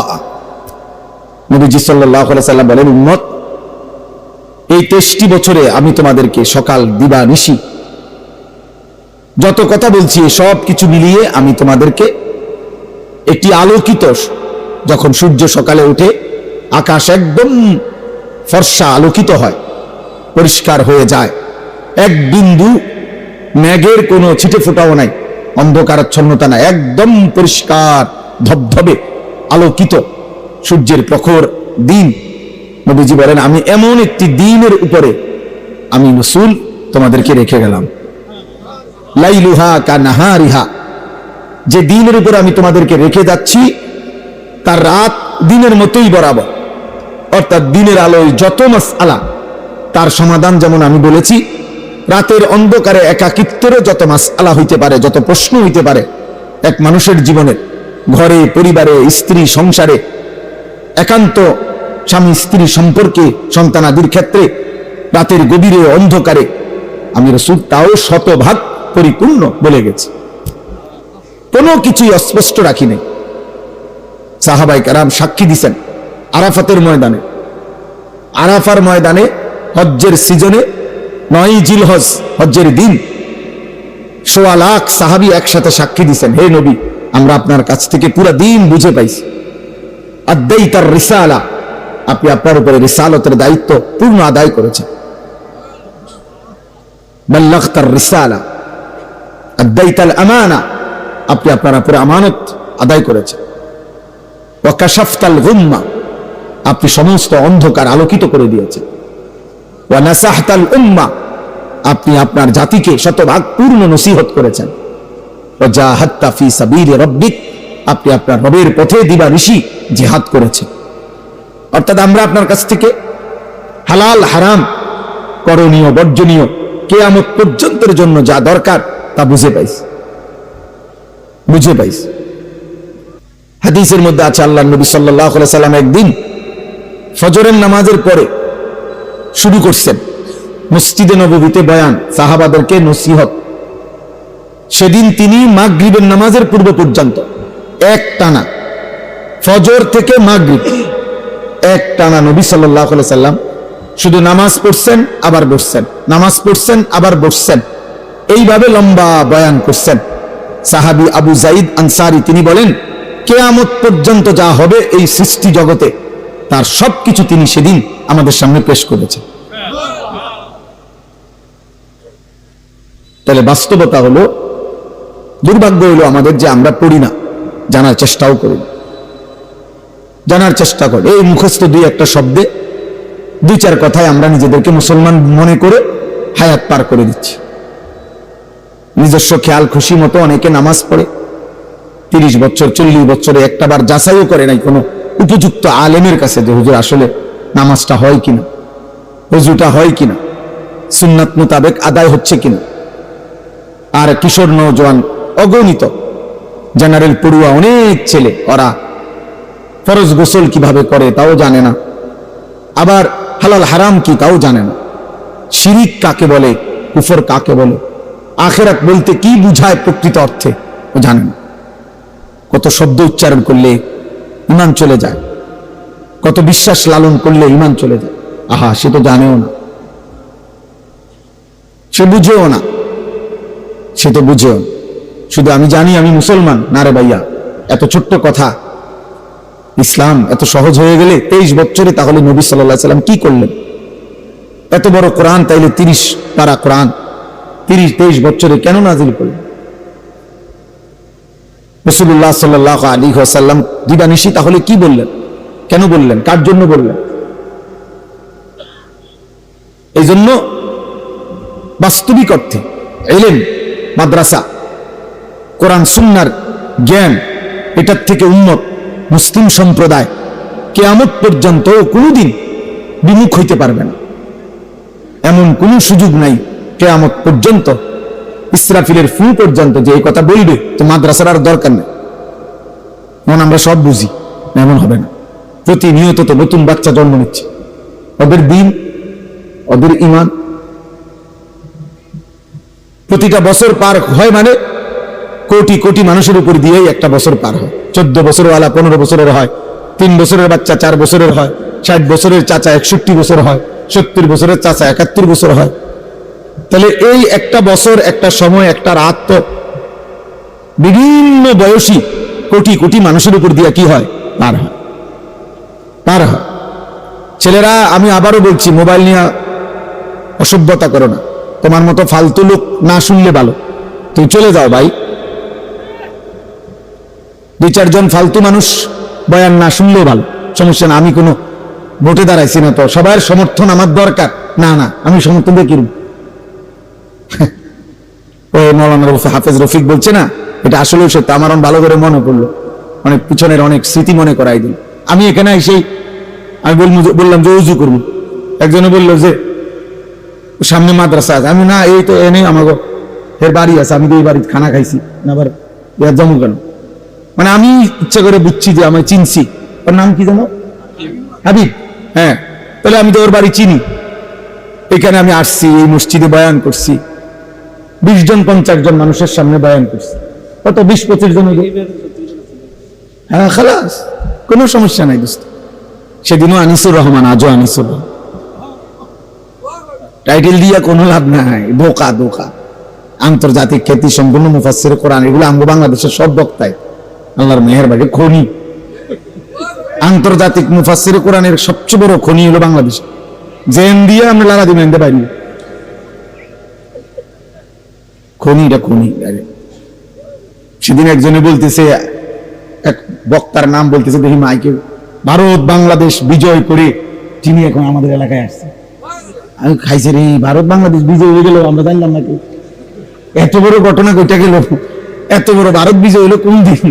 নবীজি সাল্লাল্লাহু আলাইহি ওয়াসাল্লাম বলেন, উম্মত, এই 23টি বছরে আমি তোমাদেরকে সকাল দিবা নিশি যত কথা বলছি, সব কিছু মিলিয়ে আমি তোমাদেরকে একটি আলোকিত, যখন সূর্য সকালে উঠে আকাশ একদম ফর্সা আলোকিত হয়, পরিষ্কার হয়ে যায়, এক বিন্দু মেঘের কোনো ছিটে ফোটাও নাই, অন্ধকারাচ্ছন্নতা নাই, একদম পরিষ্কার ধবধবে আলোকিত সূর্যের প্রখর দিন। নবীজি বলেন, আমি এমন একটি দিনের উপরে আমি রাসূল তোমাদেরকে রেখে গেলাম, লাইলুহা কানাহারিহা, যে দিনের উপর আমি তোমাদেরকে রেখে যাচ্ছি তার রাত দিনের মতোই বরাবর। অর্থাৎ দিনের আলোয় যত মাসআলা, তার সমাধান যেমন আমি বলেছি, রাতের অন্ধকারে একাকিত্বেরও যত মাসআলা হইতে পারে, যত প্রশ্ন হইতে পারে এক মানুষের জীবনে, ঘরে, পরিবারে, স্ত্রী, সংসারে, একান্ত স্বামী স্ত্রী সম্পর্কে, সন্তানাদির ক্ষেত্রে, রাতের গভীরে অন্ধকারে, আমি রাসূল তাও 100% পরিপূর্ণ বলে গেছি, কোনো কিছুই অস্পষ্ট রাখি নাই। সাহাবায়ে কেরাম সাক্ষী দিছেন আরাফাতের ময়দানে, আরাফার ময়দানে হজ্জের সিজনে 9 জিলহজ হজ্জের দিন 1.25 লাখ সাহাবী একসাথে সাক্ষী দিছেন, হে নবী, আমরা আপনার কাছ থেকে পুরো দিন বুঝে পাইছি। আদাইতার রিসালা, আপনি আপনার উপরে রিসালতের দায়িত্ব পূর্ণ আদায় করেছেন। বাল্লাগতার রিসালা আদাইতাল আমানা, আপনি আপনার উপরে আমানত আদায় করেছেন। ওয়া কাশাফতাল গুম্মা, আপনি সমস্ত অন্ধকার আলোকিত করে দিয়েছেন। ওয়া নাসাহতাল উম্মাহ, আপনি আপনার জাতিকে শতভাগ পূর্ণ নসিহত করেছেন। ওয়া জাহাদতা ফি সাবিলি রাব্বিক, আপনি আপনার রবের পথে দিবানিশি জিহাদ করেছেন। অর্থাৎ আমরা আপনার কাছ থেকে হালাল হারাম, করণীয় বর্জনীয়, কিয়ামত পর্যন্তের জন্য যা দরকার তা বুঝে পাইছি। হাদিসের মধ্যে আছে আল্লাহর নবী সাল্লাল্লাহু আলাইহি সাল্লাম একদিন ফজরের নামাজের পরে শুরু করছেন মসজিদে নববীতে বয়ান, সাহাবাদেরকে নসিহত। সেদিন তিনি মাগরিবের নামাজের পূর্ব পর্যন্ত এক টানা, ফজর থেকে মাগরিব এক টানা নবী সাল্লাল্লাহু আলাইহি সাল্লাম শুধু নামাজ পড়ছেন আবার বসছেন, নামাজ পড়ছেন আবার বসছেন, এইভাবে লম্বা বয়ান করছেন। সাহাবী আবু যায়েদ আনসারী তিনি বলেন, কিয়ামত পর্যন্ত যা হবে এই সৃষ্টি জগতে তার সবকিছু তিনি সেদিন আমাদের সামনে পেশ করেছেন। তাহলে বাস্তবতা হলো, দুর্ভাগ্য হলো আমাদের যে আমরা পড়ি না, জানার চেষ্টাও করি না। জানার চেষ্টা করি, এই মুখস্থ দুই একটা শব্দে দুই চার কথায় আমরা নিজেদেরকে মুসলমান মনে করে হায়াত পার করে দিচ্ছি। নিজস্ব খেয়াল খুশি মতো অনেকে নামাজ পড়ে 30 বছর 40 বছরে একটা বার যাচাইও করে নাই কোনো উপযুক্ত আলেমের কাছে যে হুজুর আসলে নামাজটা হয় কিনা, হুজুরটা হয় কিনা, সুন্নাত মোতাবেক আদায় হচ্ছে কিনা। আর কিশোর নওজোয়ান অগণিত, জেনারেল পড়ুয়া অনেক ছেলে, ওরা ফরজ গোসল কিভাবে করে তাও জানে না, আবার হালাল হারাম কি তাও জানে না, শিরিক কাকে বলে, কুফর কাকে বলে, আখিরাত বলতে কি বুঝায় প্রকৃত অর্থে ও জানে না। কত শব্দ উচ্চারণ করলে ঈমান চলে যায়, কত বিশ্বাস লালন করলে ঈমান চলে যায়। আহা, সে তো জানেও না, সে বুঝেও না, সে তো বুঝেও না। শুধু আমি জানি আমি মুসলমান, না রে ভাইয়া, এত ছোট্ট কথা, ইসলাম এত সহজ হয়ে গেলে 23 বছরে তাহলে নবী সাল্লাল্লাহু আলাইহি সাল্লাম কি করলেন? এত বড় কোরআন, তাইলে 30 পারা কোরআন 23 বছরে কেন নাজিল করলেন? রাসূলুল্লাহ সাল্লাল্লাহু আলাইহি ওয়াসাল্লাম দিবানিশি তাহলে কি বললেন, কেন বললেন, কার জন্য বললেন? এই জন্য বাস্তবিক অর্থে ইলম, মাদ্রাসা, কোরআন সুন্নাহর জ্ঞান, এটার থেকে উম্মত মুসলিম সম্প্রদায় কিয়ামত পর্যন্ত কোনোদিন বিমুখ হইতে পারবে না। এমন কোনো সুযোগ নাই কিয়ামত পর্যন্ত, ইসরাফিলের ফু পর্যন্ত যে এই কথা বলবে তো মাদ্রাসার আর দরকার নেই। এখন আমরা সব বুঝি, এমন হবে না। প্রতিনিয়ত তো নতুন বাচ্চা জন্ম নিচ্ছে, ওদের দিন, ওদের ঈমান প্রতিটা বছর পার হয়, মানে কোটি কোটি মানুষের উপর দিয়েই একটা বছর পার হয়। 14 বছরওয়ালা 15 বছরের হয়, 3 বছরের বাচ্চা 4 বছরের হয়, 60 বছরের চাচা 61 বছর হয়, 70 বছরের চাচা 71 বছর হয়। তাহলে এই একটা বছর, একটা সময়, একটা রাত তো বিভিন্ন বয়সী কোটি কোটি মানুষের উপর দিয়ে কি হয়, পার হয়। ছেলেরা, আমি আবারও বলছি, মোবাইল নিয়ে অসভ্যতা করো না। তোমার মতো ফালতু লোক না শুনলে ভালো, তুমি চলে যাও ভাই। 2-4 জন ফালতু মানুষ বয়ান না শুনলেও ভালো, সমস্যা না। আমি কোনো ভোটে দাঁড়াইছি না, তো সবার সমর্থন আমার দরকার না, না আমি সমর্থন দিয়ে কিরম ওই মৌলানা হাফেজ রফিক বলছে না, এটা আসলেও সত্য। আমার ভালো করে মনে পড়লো, অনেক পিছনের অনেক স্মৃতি মনে করাই দিল। আমি এখানে এসেই আমি বললাম যে উজু করবো, একজনে বললো যে সামনে মাদ্রাসা আছে। আমি না, এই তো এনে আমাকে এর বাড়ি আছে, আমি তো এই বাড়িতে খানা খাইছি না, আবার জমু কেন? মানে আমি ইচ্ছা করে বুঝছি যে আমি চিনছি, ওর নাম কি জানো, হাবিব। হ্যাঁ, তাহলে আমি তো ওর বাড়ি চিনি। এখানে আমি আসছি, এই মসজিদে বয়ান করছি, 20 জন 50 জন মানুষের সামনে বয়ান করছি, কত 20-25 জন। হ্যাঁ, খালাস, কোনো সমস্যা নাই দোস্ত। সেদিনও আনিসুর রহমান, আজও আনিসুর রহমান। টাইটেল দিয়া কোনো লাভ নাই, ধোকা ধোকা। আন্তর্জাতিক খ্যাতি সম্পন্ন মুফাসসির কোরআন, এগুলো আমগো বাংলাদেশের সব বক্তায় আল্লাহর মেহেরবানি খনি। আন্তর্জাতিক মুফাসসির কোরআনের সবচেয়ে বড় খনি হলো বাংলাদেশ। জেন দিয়ে আমরা লালা দিবেন দে পারি খনিটা খনি। সেদিন একজনে বলতেছে, এক বক্তার নাম বলতেছে দেখি মাইকে, ভারত বাংলাদেশ বিজয় করে তিনি এখন আমাদের এলাকায় আসছে। আমি খাইছে রে, ভারত বাংলাদেশ বিজয় হয়ে গেল, আমরা জানলাম না কেউ। এত বড় ঘটনা ঘটে গেল, এত বড় ভারত বিজয় হলো কোন দিন?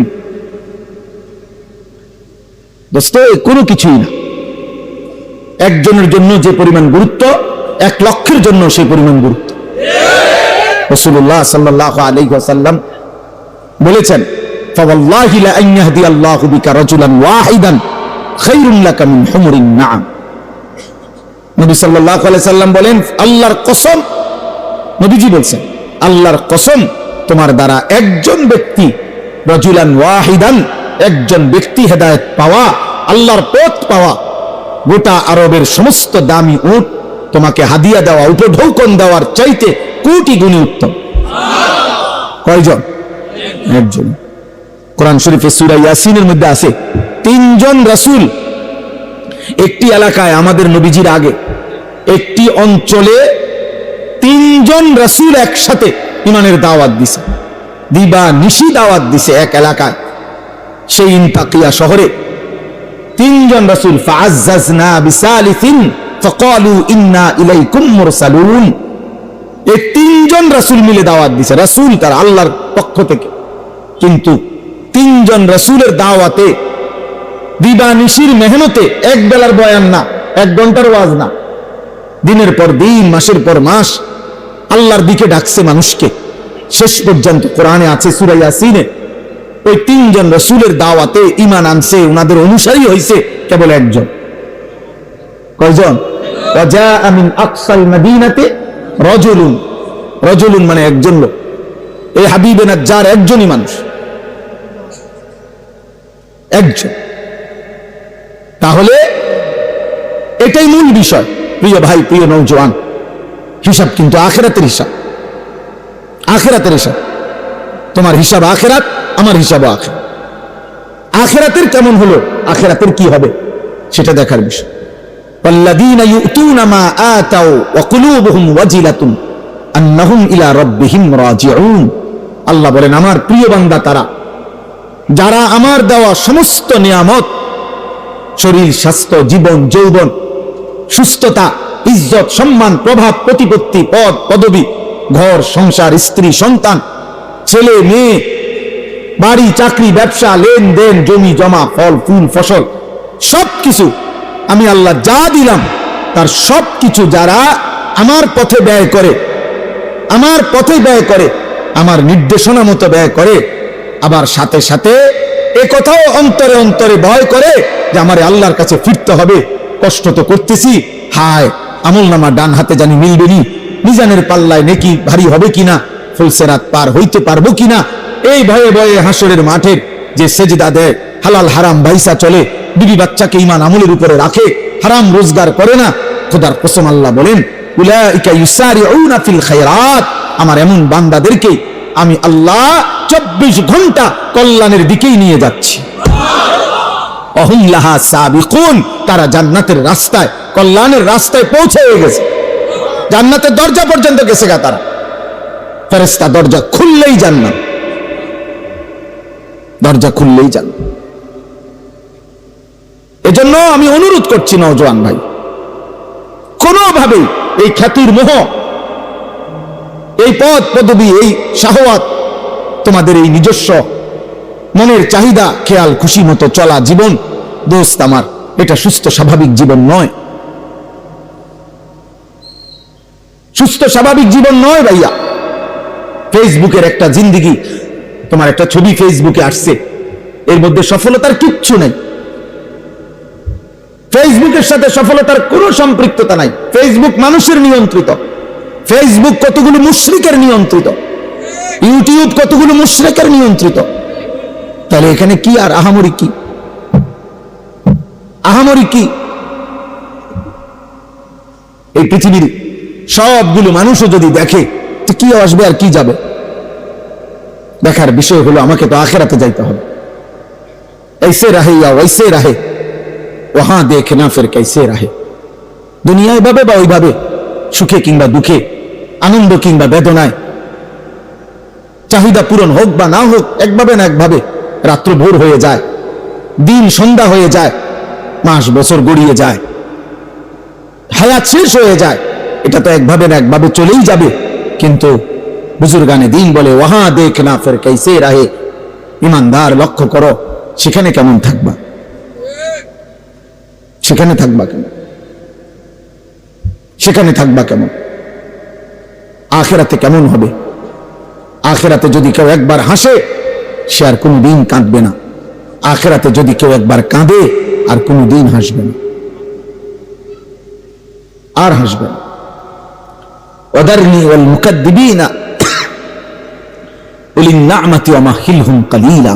দোস্ত, কোনো কিছুই না। একজনের জন্য যে পরিমাণ গুরুত্ব, 1 লক্ষের জন্য সেই পরিমাণ গুরুত্ব। রাসূলুল্লাহ সাল্লাল্লাহু আলাইহি ওয়াসাল্লাম বলেছেন, ফাওয়াল্লাহি লা আন ইয়াহদিয়াল্লাহু বিকা রাজুলান ওয়াহিদান খায়রুন লাকা মিন হুমুরিন নাআম। নবী সাল্লাল্লাহু আলাইহি সাল্লাম বলেন, আল্লাহর কসম, নবীজি বলছেন, আল্লাহর কসম, তোমার দ্বারা একজন ব্যক্তি, রাজুলান ওয়াহিদান, একজন ব্যক্তি হেদায়েত পাওয়া, আল্লাহর পথ পাওয়া, গোটা আরবের সমস্ত দামি উট তোমাকে হাদিয়া দেওয়া, উপঢৌকন দেওয়ার চাইতে কোটি গুণে উত্তম। কয়জন? একজন। কোরআন শরীফে সূরা ইয়াসিনের মধ্যে আছে 3 জন রাসূল একটি এলাকায়, আমাদের নবীজির আগে একটি অঞ্চলে 3 জন রাসূল একসাথে ঈমানের দাওয়াত দিছে, দিবা নিশি দাওয়াত দিছে এক এলাকায়। সেই ইনতাকিয়া শহরে 3 জন রাসূল, ফাআজ্জাজনা বিসালিসিন ফাকালু ইন্না ইলাইকুম মুরসালুন। এই 3 জন রাসূল মিলে দাওয়াত দিছে, রাসূল তার আল্লাহর পক্ষ থেকে। কিন্তু 3 জন রাসূলের দাওয়াতে, দিবা নিশির মেহনতে, এক বেলার বয়ান না, 1 ঘন্টার ওয়াজ না, দিনের পর দিন, মাসের পর মাস আল্লাহর দিকে ডাকছে মানুষকে। শেষ পর্যন্ত কোরআনে আছে সূরা ইয়াসিনে, ওই 3 জন রাসূলের দাওয়াতে ঈমান আনছে, ওনাদের অনুসারী হইছে কেবল 1 জন। কয়জন? ওয়াজাআ মিন আকসাল মাদিনাতে রাজুলুন, রাজুলুন মানে একজন লোক। এই হাবিবে নাজ্জার একজনই মানুষ, একজন। তাহলে এটাই মূল বিষয়। প্রিয় ভাই, প্রিয় নওজোয়ান, হিসাব কিন্তু আখিরাতের হিসাব, আখিরাতের হিসাব। তোমার হিসাব আখিরাত, আমার হিসাবও আখিরাত। আখিরাতের কেমন হলো, আখিরাতের কি হবে, সেটা দেখার বিষয়। ওয়াল্লাযীনা ইউতুনা মা আতাউ ওয়া কুলুবুহুম ওয়াজিলাতুন আন্নাহুম ইলা রাব্বিহিম রাজিউন। আল্লাহ বলেন, আমার প্রিয় বান্দা তারা, যারা আমার দেওয়া সমস্ত নিয়ামত, শরীর, স্বাস্থ্য, জীবন, যৌবন, সুস্থতা, ইজ্জত, সম্মান, প্রভাব, প্রতিপত্তি, পদ, পদবি, ঘর, সংসার, স্ত্রী, সন্তান, ছেলে, মেয়ে, বাড়ি, চাকরি, ব্যবসা, লেনদেন, জমি জমা, ফল ফুল, ফসল, সবকিছু আমি আল্লাহ যা দিলাম, তার সবকিছু যারা আমার পথে ব্যয় করে, আমার পথে ব্যয় করে, আমার নির্দেশনা মতো ব্যয় করে, আবার সাথে সাথে এ কথাও অন্তরে অন্তরে ভয় করে যে আমারে আল্লাহর কাছে ফিরতে হবে, কষ্ট তো করতেছি, হায় আমলনামা ডান হাতে জানি মিলবে নি, মিজানের পাল্লায় নেকি ভারী হবে কিনা, ফুলসেরাত পার হইতে পারবো কিনা, এই ভয়ে ভয়ে হাসরের মাঠের যে সেজদা দেয়, হালাল হারাম বাইসা চলে, বিবি বাচ্চাকে ঈমান আমলের উপরে রাখে, হারাম রোজগার করে না, খোদার কসম আল্লাহ বলেন, উলাইকা ইউসারিউনা ফিল খায়রাত, আমার এমন বান্দাদেরকে আমি আল্লাহ 24 ঘন্টা কল্যাণের দিকেই নিয়ে যাচ্ছি। অহুম লাহা সাবিকুন, তারা জান্নাতের রাস্তায়, কল্যাণের রাস্তায় পৌঁছে গেছে, জান্নাতের দরজা পর্যন্ত গেছে গা তারা। ফেরেশতা দরজা খুললেই জান্নাত, দরজা খুললেই জান্নাত। এজন্য আমি অনুরোধ করছি নওজোয়ান ভাই, কোনোভাবেই এই খ্যাতির মোহ, এই পদ পদবী, এই শাহওয়াত, তোমাদের এই নিজস্ব মনের চাহিদা, খেয়াল খুশি মতো চলা জীবন, দোস্ত আমার, এটা সুস্থ স্বাভাবিক জীবন নয়, সুস্থ স্বাভাবিক জীবন নয় ভাইয়া। ফেসবুকের একটা জিন্দিগি, তোমার একটা ছবি ফেসবুকে আসছে, এর মধ্যে সফলতার কিচ্ছু নেই, ফেসবুকের সাথে সফলতার কোনো সম্পৃক্ততা নাই। ফেসবুক মানুষের নিয়ন্ত্রিত, ফেসবুক কতগুলো মুশরিকের নিয়ন্ত্রিত, ইউটিউব কতগুলো মুশরিকের নিয়ন্ত্রিত। তাহলে এখানে কি আর আহামরি কি, আহামরি কি? এই পৃথিবীর সবগুলো মানুষও যদি দেখে তো কি আসবে আর কি যাবে? দেখার বিষয় হলো আমাকে তো আখিরাতে যাইতে হবে। ऐसे रहे या वैसे रहे वहां देखना फिर कैसे रहे। দুনিয়ায় ভাবে বা ওইভাবে, সুখে কিংবা দুঃখে, আনন্দ কিংবা বেদনায়, চাহিদা পূরণ হোক বা না হোক, একভাবে না একভাবে রাত্র ভোর হয়ে যায়, দিন সন্ধ্যা হয়ে যায়, মাস বছর গড়িয়ে যায়, হায়াত শেষ হয়ে যায়। এটা তো একভাবে না একভাবে চলেই যাবে। কিন্তু বুজুর্গানে দিন বলে ওয়াহা দেখ না ফের कैसे रहे, ইমানদার লক্ষ্য করো সেখানে কেমন থাকবা, সেখানে থাকবা কেমন, সেখানে থাকবা কেমন, আখিরাতে কেমন হবে। আখিরাতে যদি কেউ একবার হাসে সে আর কোনদিন কাঁদবে না, আখিরাতে যদি কেউ একবার কাঁদে আর কোনদিন হাসবে না, আর হাসবে না। ওয়াদারনি ওয়াল মুকাদ্দিবিনা উলিন নি'মাতি ওয়া মাহিলহুম কালিলা।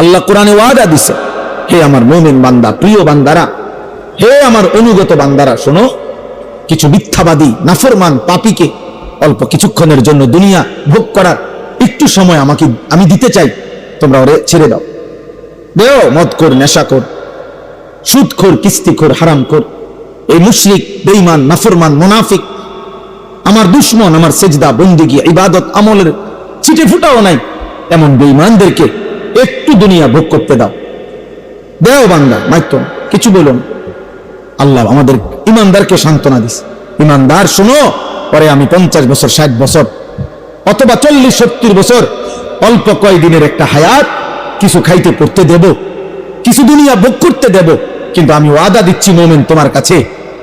আল্লাহ কোরআনে ওয়াদা দিছে, হে আমার মুমিন বান্দা, প্রিয় বান্দারা, হে আমার অনুগত বান্দারা, শোনো, কিছু মিথ্যাবাদী নাফরমান পাপীকে অল্প কিছুক্ষণের জন্য দুনিয়া ভোগ করার একটু সময় আমি দিতে চাই, তোমরা ওরে ছেড়ে দাও। দেও মদখোর, নেশাখোর, সুদখোর, কিস্তিখোর, হারামখোর, এই মুশরিক, বেঈমান, নাফরমান, মুনাফিক, আমার দুশমন, আমার সেজদা, বন্দেগী, ইবাদত, আমলের ছিটে ফুটাও নাই এমন বেঈমানদেরকে একটু দুনিয়া ভোগ করতে দাও। দেও বান্দা, মাইতো কিছু বলো না। আল্লাহ আমাদের ইমানদারকে সান্ত্বনা দিস, ইমানদার শোনো, পরে আমি 50 বছর, 60 বছর অথবা 40-70 বছর অল্প কয়েকদিনের একটা হায়াত কিছু খাইতে পড়তে দেব, কিছু দুনিয়া ভোগ করতে দেব, কিন্তু আমি ওয়াদা দিচ্ছি মুমিন তোমার কাছে,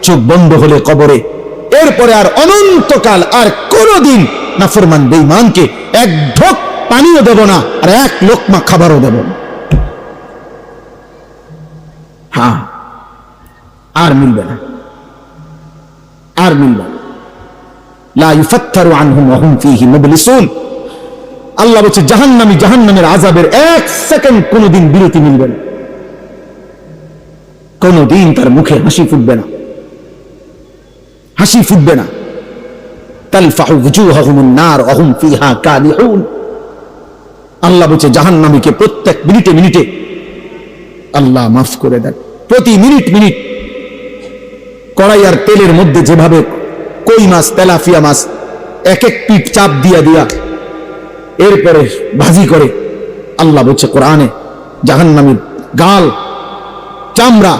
চোখ বন্ধ হলে কবরে, এরপরে আর অনন্তকাল আর কোনদিন নাফরমান বেঈমানকে এক ঢোক পানিও দেব না, আর এক লোকমা খাবারও দেব না। হ্যাঁ, আর মিলবে না, আর মিলবে না। লা ইউফাত্তারু আনহুম ওয়া হুম ফীহি মুবলিসুন। আল্লাহ বলছে জাহান্নামী জাহান্নামের আযাবের 1 সেকেন্ড কোনদিন বিরতি মিলবে না, কোনদিন তার মুখে হাসি ফুটবে না, হাসি ফুটবে না। তালফাহু ওয়ুজুহাহুমুন নার ওয়া হুম ফীহা কালিহুন। আল্লাহ বলছে জাহান্নামীকে প্রত্যেক মিনিটে মিনিটে আল্লাহ মাফ করে দেন, প্রতি মিনিট মিনিট কড়াই আর তেলের মধ্যে যেভাবে কই মাছ, তেলাপিয়া মাছ এক এক পিঠ চাপ দিয়া দিয়া এরপরে ভাজি করে, আল্লাহ বলছে কোরআনে জাহান্নামীর গাল, চামড়া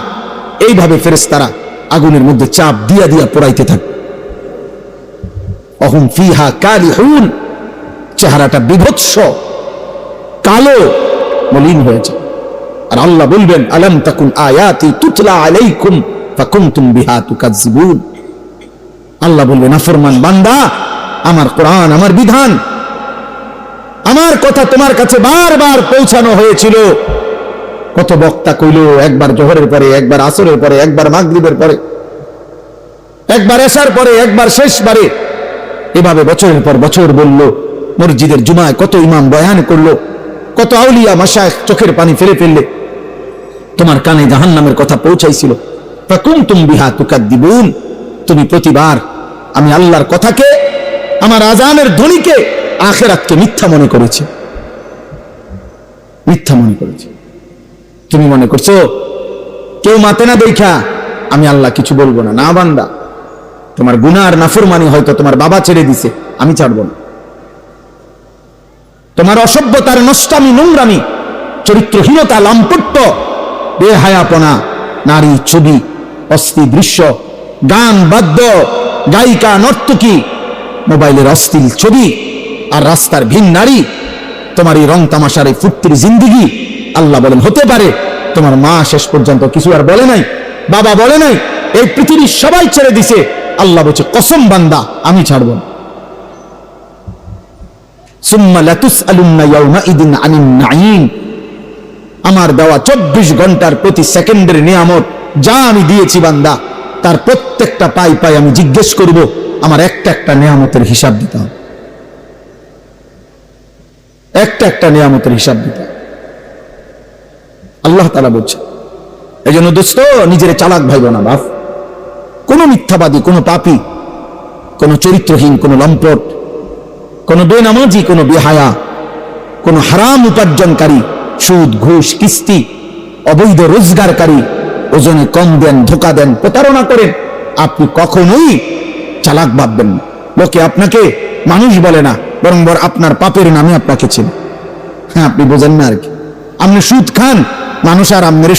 এইভাবে ফেরেশতারা আগুনের মধ্যে চাপ দিয়া দিয়া পোড়াইতে থাকে। অহুম ফিহা কালিহুন, চেহারাটা বিভৎস, কালো, মলিন হয়েছে। আর আল্লাহ বলবেন আলাম তাকুন আয়াতি তুতলা আলাইকুম ফাকুনতুম বিহা তুকাজ্জিবুন। আল্লাহ বলবেন নাফরমান বান্দা, আমার কোরআন, আমার বিধান, আমার কথা তোমার কাছে বারবার পৌঁছানো হয়েছিল। কত বক্তা কইল, একবার জোহরের পরে, একবার আসরের পরে, একবার মাগরিবের পরে, একবার এশার পরে, একবার শেষবারে, এভাবে বছরের পর বছর বলল। মসজিদের জুমায় কত ইমাম বয়ান করলো, কত আউলিয়া মাশায়েখ চোখের পানি ফেলে ফেললে, তোমার কানে জাহান্নামের কথা পৌঁছাইছিল। ফাকুনতুম বিহা তুকাদ্দিবুন। তুমি প্রতিবার আমি আল্লাহর কথাকে, আমার আযানের ধ্বনিকে, আখিরাতকে মিথ্যা মনে করেছে, মিথ্যা মনে করেছে। তুমি মনে করছো কেউ মাতে না দেখা আমি আল্লাহ কিছু বলবো না? না বান্দা, তোমার গুনাহ আর নাফরমানি হয়তো তোমার বাবা ছেড়ে দিছে, আমি ছাড়বো না। তোমার অসভ্যতার, নষ্টামি, নোংরামি, চরিত্রহীনতা, লাম্পট্য, বেহায়াপনা, নারী, ছবি, অশ্লীল দৃশ্য, গান, বাদ্য, গায়িকা, নর্তকী, মোবাইলের অশ্লীল ছবি, আর রাস্তার ভিন নারী, তোমার এই রং তামাশার এই ফুর্তির জিন্দিগি, আল্লাহ বলেন হতে পারে তোমার মা শেষ পর্যন্ত কিছু আর বলে নাই, বাবা বলে নাই, এই পৃথিবীর সবাই ছেড়ে দিছে, আল্লাহ বলছে কসম বান্দা আমি ছাড়ব না। সুম্মা লাতুসআলুন্না ইয়াওমাইদিন আনিন নাঈম। আমার দেওয়া 24 ঘন্টার প্রতি সেকেন্ডের নিয়ামত যা আমি দিয়েছি বান্দা, তার প্রত্যেকটা পাই পাই আমি জিজ্ঞেস করব, আমার একটা একটা নিয়ামতের হিসাব দিতে হবে, একটা একটা নিয়ামতের হিসাব দিতে হবে। আল্লাহ তাআলা বলছে, এই জন্য দোস্ত নিজের চালাক ভাইব না বাপ। কোন মিথ্যাবাদী, কোন পাপী, কোন চরিত্রহীন, কোন লম্পট, কোন বেনামাজি, কোন বেহায়া, কোন হারাম উপার্জনকারী, সুদ, ঘুষ, কিস্তি, অবৈধ রোজগারকারী, ওজনে কম দেন, ধোকা দেন, প্রতারণা করেন, আপনি কখনোই চালাক ভাববেন না। লোকে আপনাকে মানুষ বলে না, বরং আপনার পাপের নামে আপনাকে চেনে। হ্যাঁ, আপনি বোঝেন না আর কি। আপনি সুদ খান, মানুষ আর আপনার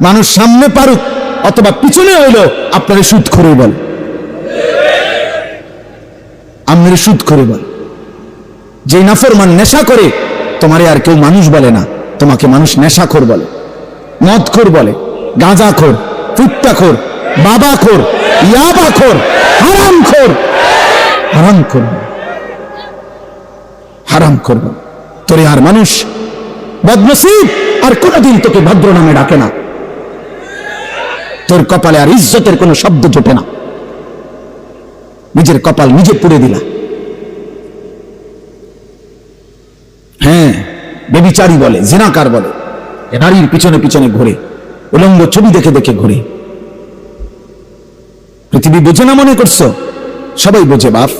মানুষ সামনে পারুক অথবা পিছনে হইলো আপনার সুদ করে বল, আপনার সুদ করে বল। যে নাফরমান নেশা করে তোমারে আর কেউ মানুষ বলে না, তোমাকে মানুষ নেশাখোর বলে, মদখোর বলে, গাঁজাখোর, ফুট্টাখোর, বাবাখোর, ইয়াবাখোর, হারামখোর, হারামখোর, হারামখোর বলে। তোরে আর মানুষ বদনসিব আর কোনদিন তোকে ভদ্র নামে ডাকে না, তোর কপালে আর ইজ্জতের কোনো শব্দ জোটে না, নিজের কপাল নিজে পুড়ে দিলা। হ্যাঁ, বেবিচারী বলে, জিনাকার বলে, নারীর পিছনে পিছনে ঘুরে, উলঙ্গ ছবি দেখে দেখে ঘুরে। পৃথিবী বোঝে না মনে করছো? সবাই বোঝে বাপ।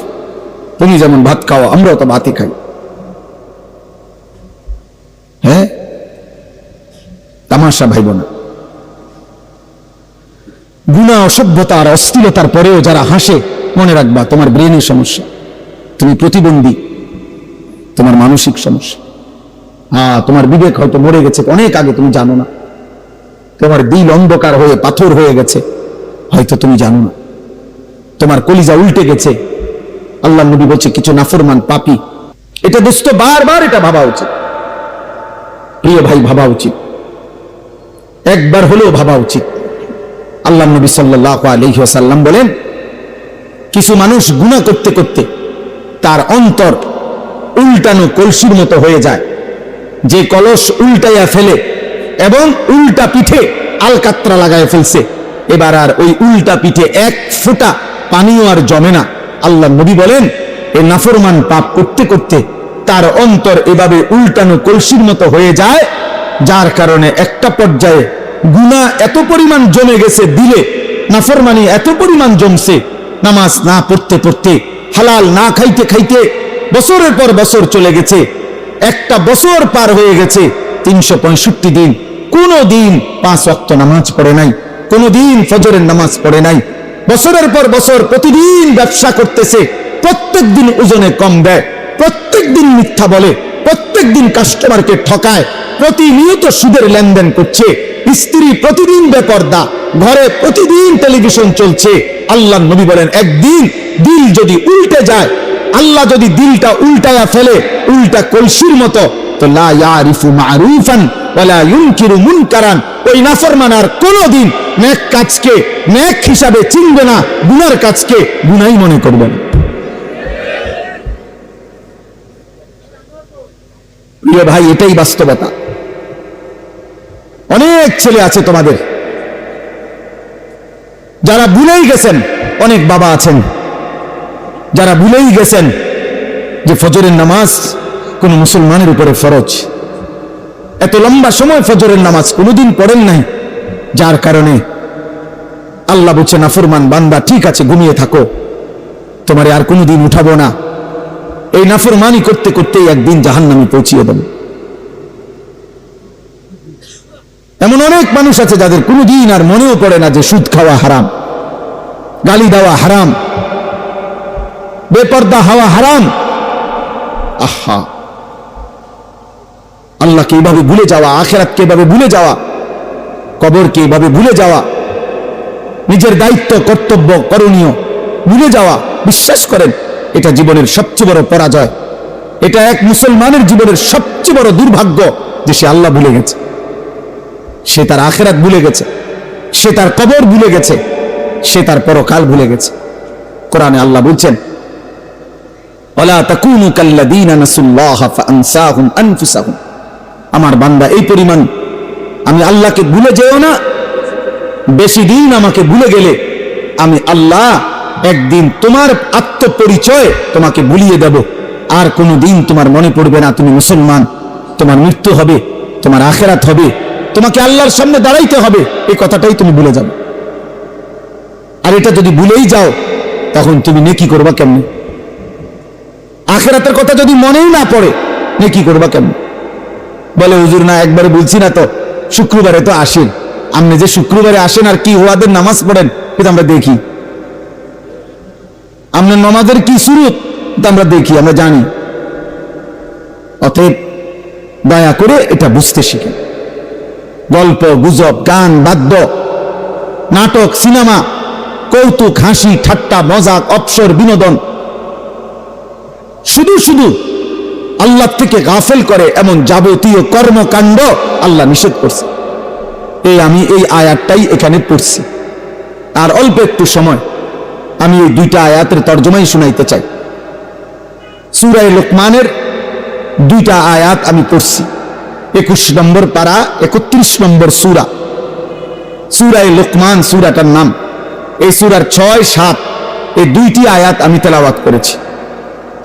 তুমি যেমন ভাত খাও, আমরাও তো ভাতই খাই। হ্যাঁ, তামাশা ভাইব না। গুনাহ, অসভ্যতা আর অশ্লীলতার পরেও যারা হাসে, মনে রাখবা তোমার ব্রেনের সমস্যা, তুমি প্রতিবন্ধী, তোমার মানসিক সমস্যা। তোমার বিবেক হয়তো মরে গেছে অনেক আগে, তুমি জানো না। তোমার দিল অন্ধকার হয়ে পাথর হয়ে গেছে, হয়তো তুমি জানো না। তোমার কলিজা উল্টে গেছে। আল্লাহ নবী বলছে কিছু নাফরমান পাপী, এটা দোস্ত বারবার এটা ভাবা উচিত, প্রিয় ভাই, ভাবা উচিত, একবার হলেও ভাবা উচিত। আল্লাহ নবী সাল্লাল্লাহু আলাইহি ওয়াসাল্লাম বলেন, কিছু মানুষ গুনাহ করতে করতে তার অন্তর উল্টানো কলসির মতো হয়ে যায়। যে কলস উল্টাইয়া ফেলে এবং উল্টা পিঠে আলকাতরা লাগায় ফেলছে, এবার আর ওই উল্টা পিঠে এক ফোঁটা পানিও আর জমে না। আল্লাহ নবী বলেন, এই নাফরমান পাপ করতে করতে তার অন্তর এভাবে উল্টানো কলসির মতো হয়ে যায়, যার কারণে একটা পর্যায়ে গুনাহ এত পরিমাণ জমে গেছে দিলে, নাফরমানি এত পরিমাণ জমছে, নামাজ না পড়তে পড়তে, হালাল না খাইতে খাইতে বছরের পর বছর চলে গেছে। একটা বছর পার হয়ে গেছে, 365 দিন কোন দিন 5 ওয়াক্ত নামাজ পড়ে নাই, কোন দিন ফজরের নামাজ পড়ে নাই। বছরের পর বছর প্রতিদিন ব্যবসা করতেছে, প্রত্যেক দিন ওজনে কম দেয়, প্রত্যেক দিন মিথ্যা বলে, প্রত্যেক দিন কাস্টমারকে ঠকায়, প্রতিনিয়ত সুদের লেনদেন করছে, স্ত্রী প্রতিদিন বেপর্দা, ঘরে প্রতিদিন টেলিভিশন চলছে। আল্লাহ নবী বলেন, একদিন দিল যদি উল্টে যায়, আল্লাহ যদি দিলটা উল্টায়া ফেলে উল্টা কলসির মতো, তো লা ইয়ারিফু মারুফান ওয়ালা ইউনকিরু মুনকারান, ওই নাফরমান আর কোনদিন নেক কাজকে নেক হিসাবে চিনবে না, গুনার কাজকে গুনাই মনে করবে না। প্রিয় ভাই, এটাই বাস্তবতা। অনেক ছেলে আছে তোমাদের যারা ভুলেই গেছেন, অনেক বাবা আছেন যারা ভুলেই গেছেন যে ফজরের নামাজ কোন মুসলমানের উপরে ফরজ। এত লম্বা সময় ফজরের নামাজ কোনোদিন পড়েন নাই, যার কারণে আল্লাহ বলছে, নাফরমান বান্দা ঠিক আছে, ঘুমিয়ে থাকো, তোমারে আর কোনোদিন উঠাবো না। এই নাফরমানি করতে করতেই একদিন জাহান্নামে পৌঁছিয়ে দেব। এমন অনেক মানুষ আছে যাদের কোনোদিন আর মনেও পড়ে না যে সুদ খাওয়া হারাম, গালি দেওয়া হারাম, বেপর্দা হওয়া হারাম। আহা, আল্লাহকে এইভাবে ভুলে যাওয়া, আখিরাতকে এইভাবে ভুলে যাওয়া, কবরকে এইভাবে ভুলে যাওয়া, নিজের দায়িত্ব কর্তব্য করণীয় ভুলে যাওয়া, বিশ্বাস করেন এটা জীবনের সবচেয়ে বড় পরাজয়। এটা এক মুসলমানের জীবনের সবচেয়ে বড় দুর্ভাগ্য যে সে আল্লাহ ভুলে গেছে, সে তার আখিরাত ভুলে গেছে, সে তার কবর ভুলে গেছে, সে তার পরকাল ভুলে গেছে। কোরআনে আল্লাহ বলছেন, ওয়ালা তাকুনু কাল্লাযীনা নাসুল্লাহা ফাআনসাহুম আনফুসাহুম, আমার বান্দা এই পরিমাণ আমি আল্লাহকে ভুলে যেও না। বেশি দিন আমাকে ভুলে গেলে আমি আল্লাহ একদিন তোমার আত্মপরিচয় তোমাকে ভুলিয়ে দেব, আর কোনো দিন তোমার মনে পড়বে না তুমি মুসলমান। তোমার মৃত্যু হবে, তোমার আখিরাত হবে, তোমাকে আল্লাহর সামনে দাঁড়াইতে হবে, এই কথাটাই তুমি ভুলে যাবে। আর এটা যদি ভুলেই যাও তখন তুমি নেকি করবা কেমনে? আখিরাতের কথা যদি মনেই না পড়ে নেকি করবা কেমনে? বলে হুজুর না একবারে বলছি না তো, শুক্রবারে তো আসেন, আপনি যে শুক্রবারে আসেন আর কি ওয়াদের নামাজ পড়েন এটা আমরা দেখি, আপনার নামাজের কি শুরু আমরা দেখি, আমরা জানি। অতএব দয়া করে এটা বুঝতে শিখেন। গল্প গুজব, গান, বাদ্য, নাটক, সিনেমা, কৌতুক, হাসি, ঠাট্টা, মজাক, অবসর, বিনোদন, শুধু শুধু আল্লাহ থেকে গাফেল করে এমন যাবতীয় কর্মকাণ্ড আল্লাহ নিষেধ করছে। আমি এই আয়াতটাই এখানে পড়ছি। আর অল্প একটু সময় আমি এই দুইটা আয়াতের তর্জমাই শুনাইতে চাই। সূরা লোকমানের দুইটা আয়াত আমি পড়ছি। 21 নম্বর পারা, 31 নম্বর সূরা। সূরা লোকমান সূরাটার নাম। এই সূরার 6, 7 এই দুইটি আয়াত আমি তেলাওয়াত করেছি।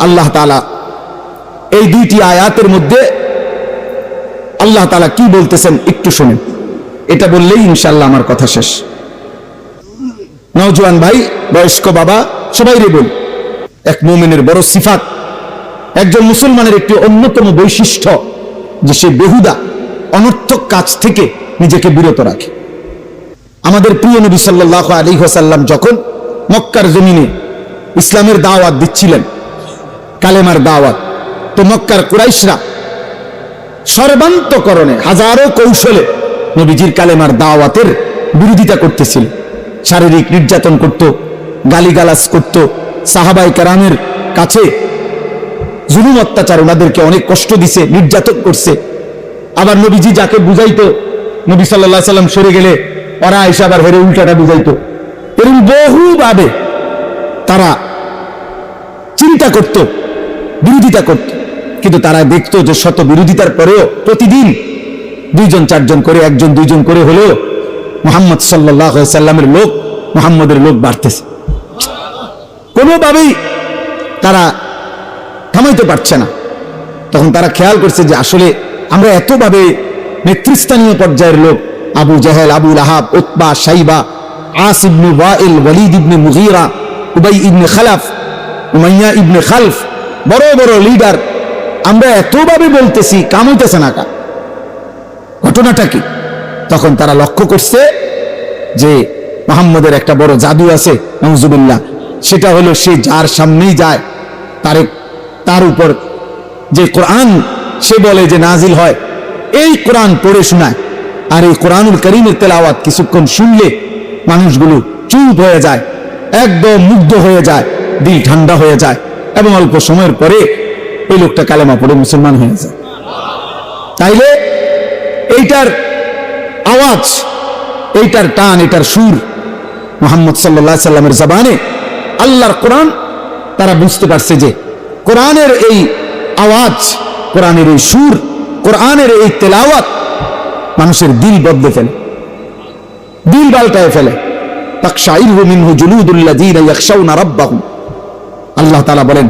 আল্লাহ তাআলা এই দুইটি আয়াতের মধ্যে আল্লাহ তাআলা কি বলতেছেন একটু শুনেন। এটা বললেই ইনশাআল্লাহ আমার কথা শেষ। নওজোয়ান ভাই, বয়স্ক বাবা, সবাই রে বল, এক মুমিনের বড় সিফাত, একজন মুসলমানের একটি অন্যতম বৈশিষ্ট্য যে সে বেহুদা অনর্থক কাজ থেকে নিজেকে বিরত রাখে। আমাদের প্রিয় নবী সাল্লাল্লাহু আলাইহি ওয়াসাল্লাম যখন মক্কার জমিনে ইসলামের দাওয়াত দিচ্ছিলেন, কালেমার দাওয়াত, তো মক্কার কুরাইশরা সর্বান্তকরণে হাজারো কৌশলে নবীজির কালেমার দাওয়াতের বিরোধিতা করতেছিল। শারীরিক নির্যাতন করত, গালিগালাজ করত, সাহাবায়ে কেরামের কাছে জুলুম অত্যাচার, ওনাদেরকে অনেক কষ্ট দিছে, নির্যাতন করছে। আবার নবীজি যাকে বুঝাইতো, নবী সাল্লাল্লাহু আলাইহি সাল্লাম সরে গেলে ওরা এসে আবার হেরে উল্টাটা বুঝাইতো। এরকম বহুভাবে তারা চিন্তা করত, বিরোধিতা করত। কিন্তু তারা দেখতো যে শত বিরোধিতার পরেও প্রতিদিন 2-4 করে, 1-2 করে হলেও মুহাম্মদ সাল্লাল্লাহু আলাইহি সাল্লামের লোক, মুহাম্মদের লোক বাড়তেছে। কোনোভাবেই তারা থামাইতে পারছে না। তখন তারা খেয়াল করছে যে আসলে আমরা এতভাবে নেতৃস্থানীয় পর্যায়ের লোক, আবু জাহেল, আবু লাহাব, উতবা, শাইবা, আস ইবনে ওয়াইল, ওয়ালিদ ইবনে মুগীরা, উবাই ইবনে খালাফ, উমাইয়া ইবনে খালফ, বড় বড় লিডার, আমরা এতভাবে বলতেছি, কাম হইতেছে না। ঘটনাটা কি? তখন তারা লক্ষ্য করছে যে মুহাম্মদের একটা বড় জাদু আছে, নাউজুবিল্লাহ। সেটা হলো সে যার সামনেই যায় তার উপর যে কোরআন সে বলে যে নাজিল হয়, এই কোরআন পড়ে শোনায়। আর এই কোরআনুল কারীমের তেলাওয়াত কিছুক্ষণ শুনলে মানুষগুলো চুপ হয়ে যায়, একদম মুগ্ধ হয়ে যায়, দিল ঠান্ডা হয়ে যায়, এবং অল্প সময়ের পরে ওই লোকটা কালেমা পড়ে মুসলমান হয়ে যায়। তাইলে এইটার আওয়াজ, এইটার টান, এইটার সুর মুহাম্মদ সাল্লাল্লাহু আলাইহি সাল্লামের জবানে, আল্লাহর কোরআন, তারা বুঝতে পারছে যে কোরআনের এই আওয়াজ, কোরআনের এই সুর, কোরআনের এই তেলাওয়াত মানুষের দিল বদলে ফেলে, দিল পাল্টায় ফেলে। তাকশাইরু মিনহু জুলুদুল্লাযীনা ইয়াখশাউনা রাব্বাহুম। আল্লাহ তাআলা বলেন,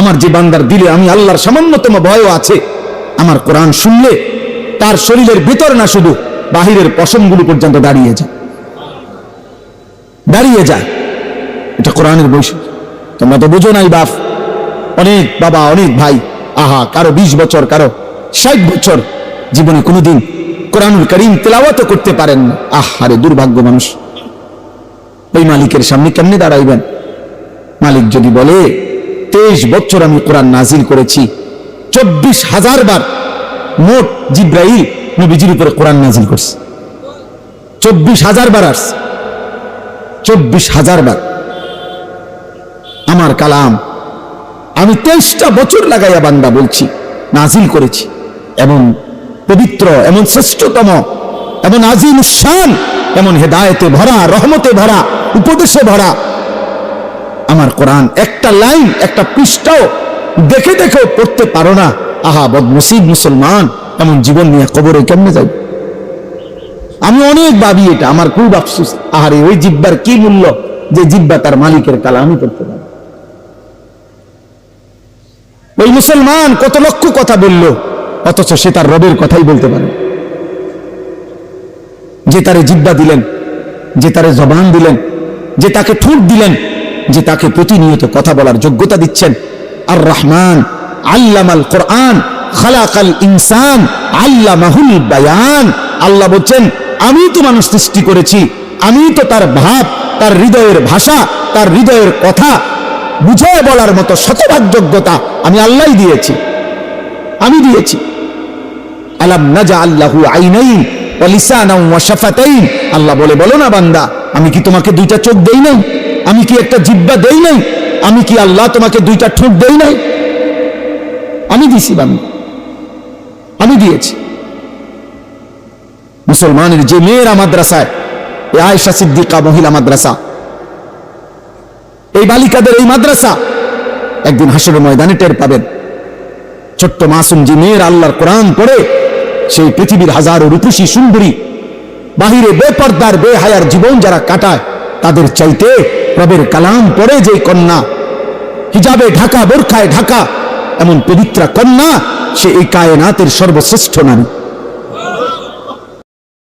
আমার যে বান্দার দিলে আমি আল্লাহর সামান্যতম ভয়ও আছে, আমার কোরআন শুনলে তার শরীরের ভিতর না শুধু বাহিরের পশমগুলো পর্যন্ত দাঁড়িয়ে যায়, দাঁড়িয়ে যায়। এটা কোরআনের বৈশিষ্ট্য। তোমরা তো বুঝো নাই বাপ, অনেক বাবা, অনেক ভাই, আহা, কারো 20 বছর, কারো 60 বছর, জীবনে কোনোদিন কোরআনুল কারীম তেলাওয়াত করতে পারেন না। আহারে দুর্ভাগ্য মানুষ। ওই মালিকের সামনে কেমনে দাঁড়াইবেন? মালিক যদি বলে 23 বছর আমি কোরআন নাজিল করেছি, 24,000 বার মোট জিব্রাইল নবীজির উপরে কোরআন নাজিল করছে, 24,000 বার আসছে, 24,000 বার আমার কালাম আমি 23টা বছর লাগাইয়া বান্দা বলছি, নাজিল করেছি। এমন পবিত্র, এমন শ্রেষ্ঠতম, এমন আজিমুশ শান, এমন হেদায়েতে ভরা, রহমতে ভরা, উপদেশে ভরা আমার কোরআন। একটা লাইন, একটা পৃষ্ঠাও দেখে দেখেও পড়তে পারো না। আহা বদনসিব মুসলমান, এমন জীবন নিয়ে কবরে কেমনে যাই? আমি অনেক ভাবি এটা, আমার খুব আফসোস। আহারে ওই জিব্বার কি মূল্য যে জিব্বা তার মালিকের কালামই পড়তে পারে। ওই মুসলমান কত লক্ষ কথা বলল, অথচ সে তার রবের কথাই বলতে পারে। যে তারে জিব্বা দিলেন, যে তারে জবান দিলেন, যে তাকে ঠোঁট দিলেন, যে তাকে প্রতিনিয়ত কথা বলার যোগ্যতা দিচ্ছেন। আর রহমান আল্লামাল কোরআন খালাকাল ইনসান আল্লামাহুল বায়ান। আল্লাহ বলছেন, আমি তো মানুষ সৃষ্টি করেছি, আমি তো তার ভাব, তার হৃদয়ের ভাষা, তার হৃদয়ের কথা বুঝায় বলার মতো শতভাগ যোগ্যতা আমি আল্লাহই দিয়েছি, আমি দিয়েছি। আলাম নাজআল লাহু আইনাইন ওয়া লিসানান ওয়া শাফাতাইন। আল্লাহ বলে, বলো না বান্দা, আমি কি তোমাকে দুইটা চোখ দেই নাই? আমি কি একটা জিহ্বা দেই নাই? আমি কি আল্লাহ তোমাকে দুইটা ঠোঁট দেই নাই? আমি দিছি বান্দা, আমি দিয়েছি। মুসলমানের যে মেয়েরা মাদ্রাসায়, এই আয়েশা সিদ্দিকা মহিলা মাদ্রাসা, এই বালিকাদের এই মাদ্রাসা, একদিন হাসরের ময়দানে টের পাবেন। ছোট্ট মাসুম যে মেয়ের আল্লাহর কোরআন পড়ে, সেই পৃথিবীর হাজারো রূপসী সুন্দরী বাহিরে বেপর্দার বেহায়ার জীবন যারা কাটায়, তাদের চাইতে রবের কালাম পড়ে যে কন্যা, হিজাবে ঢাকা, বোরখায় ঢাকা, এমন পবিত্রা কন্যা, সে এই কায়নাতের সর্বশ্রেষ্ঠ নারী।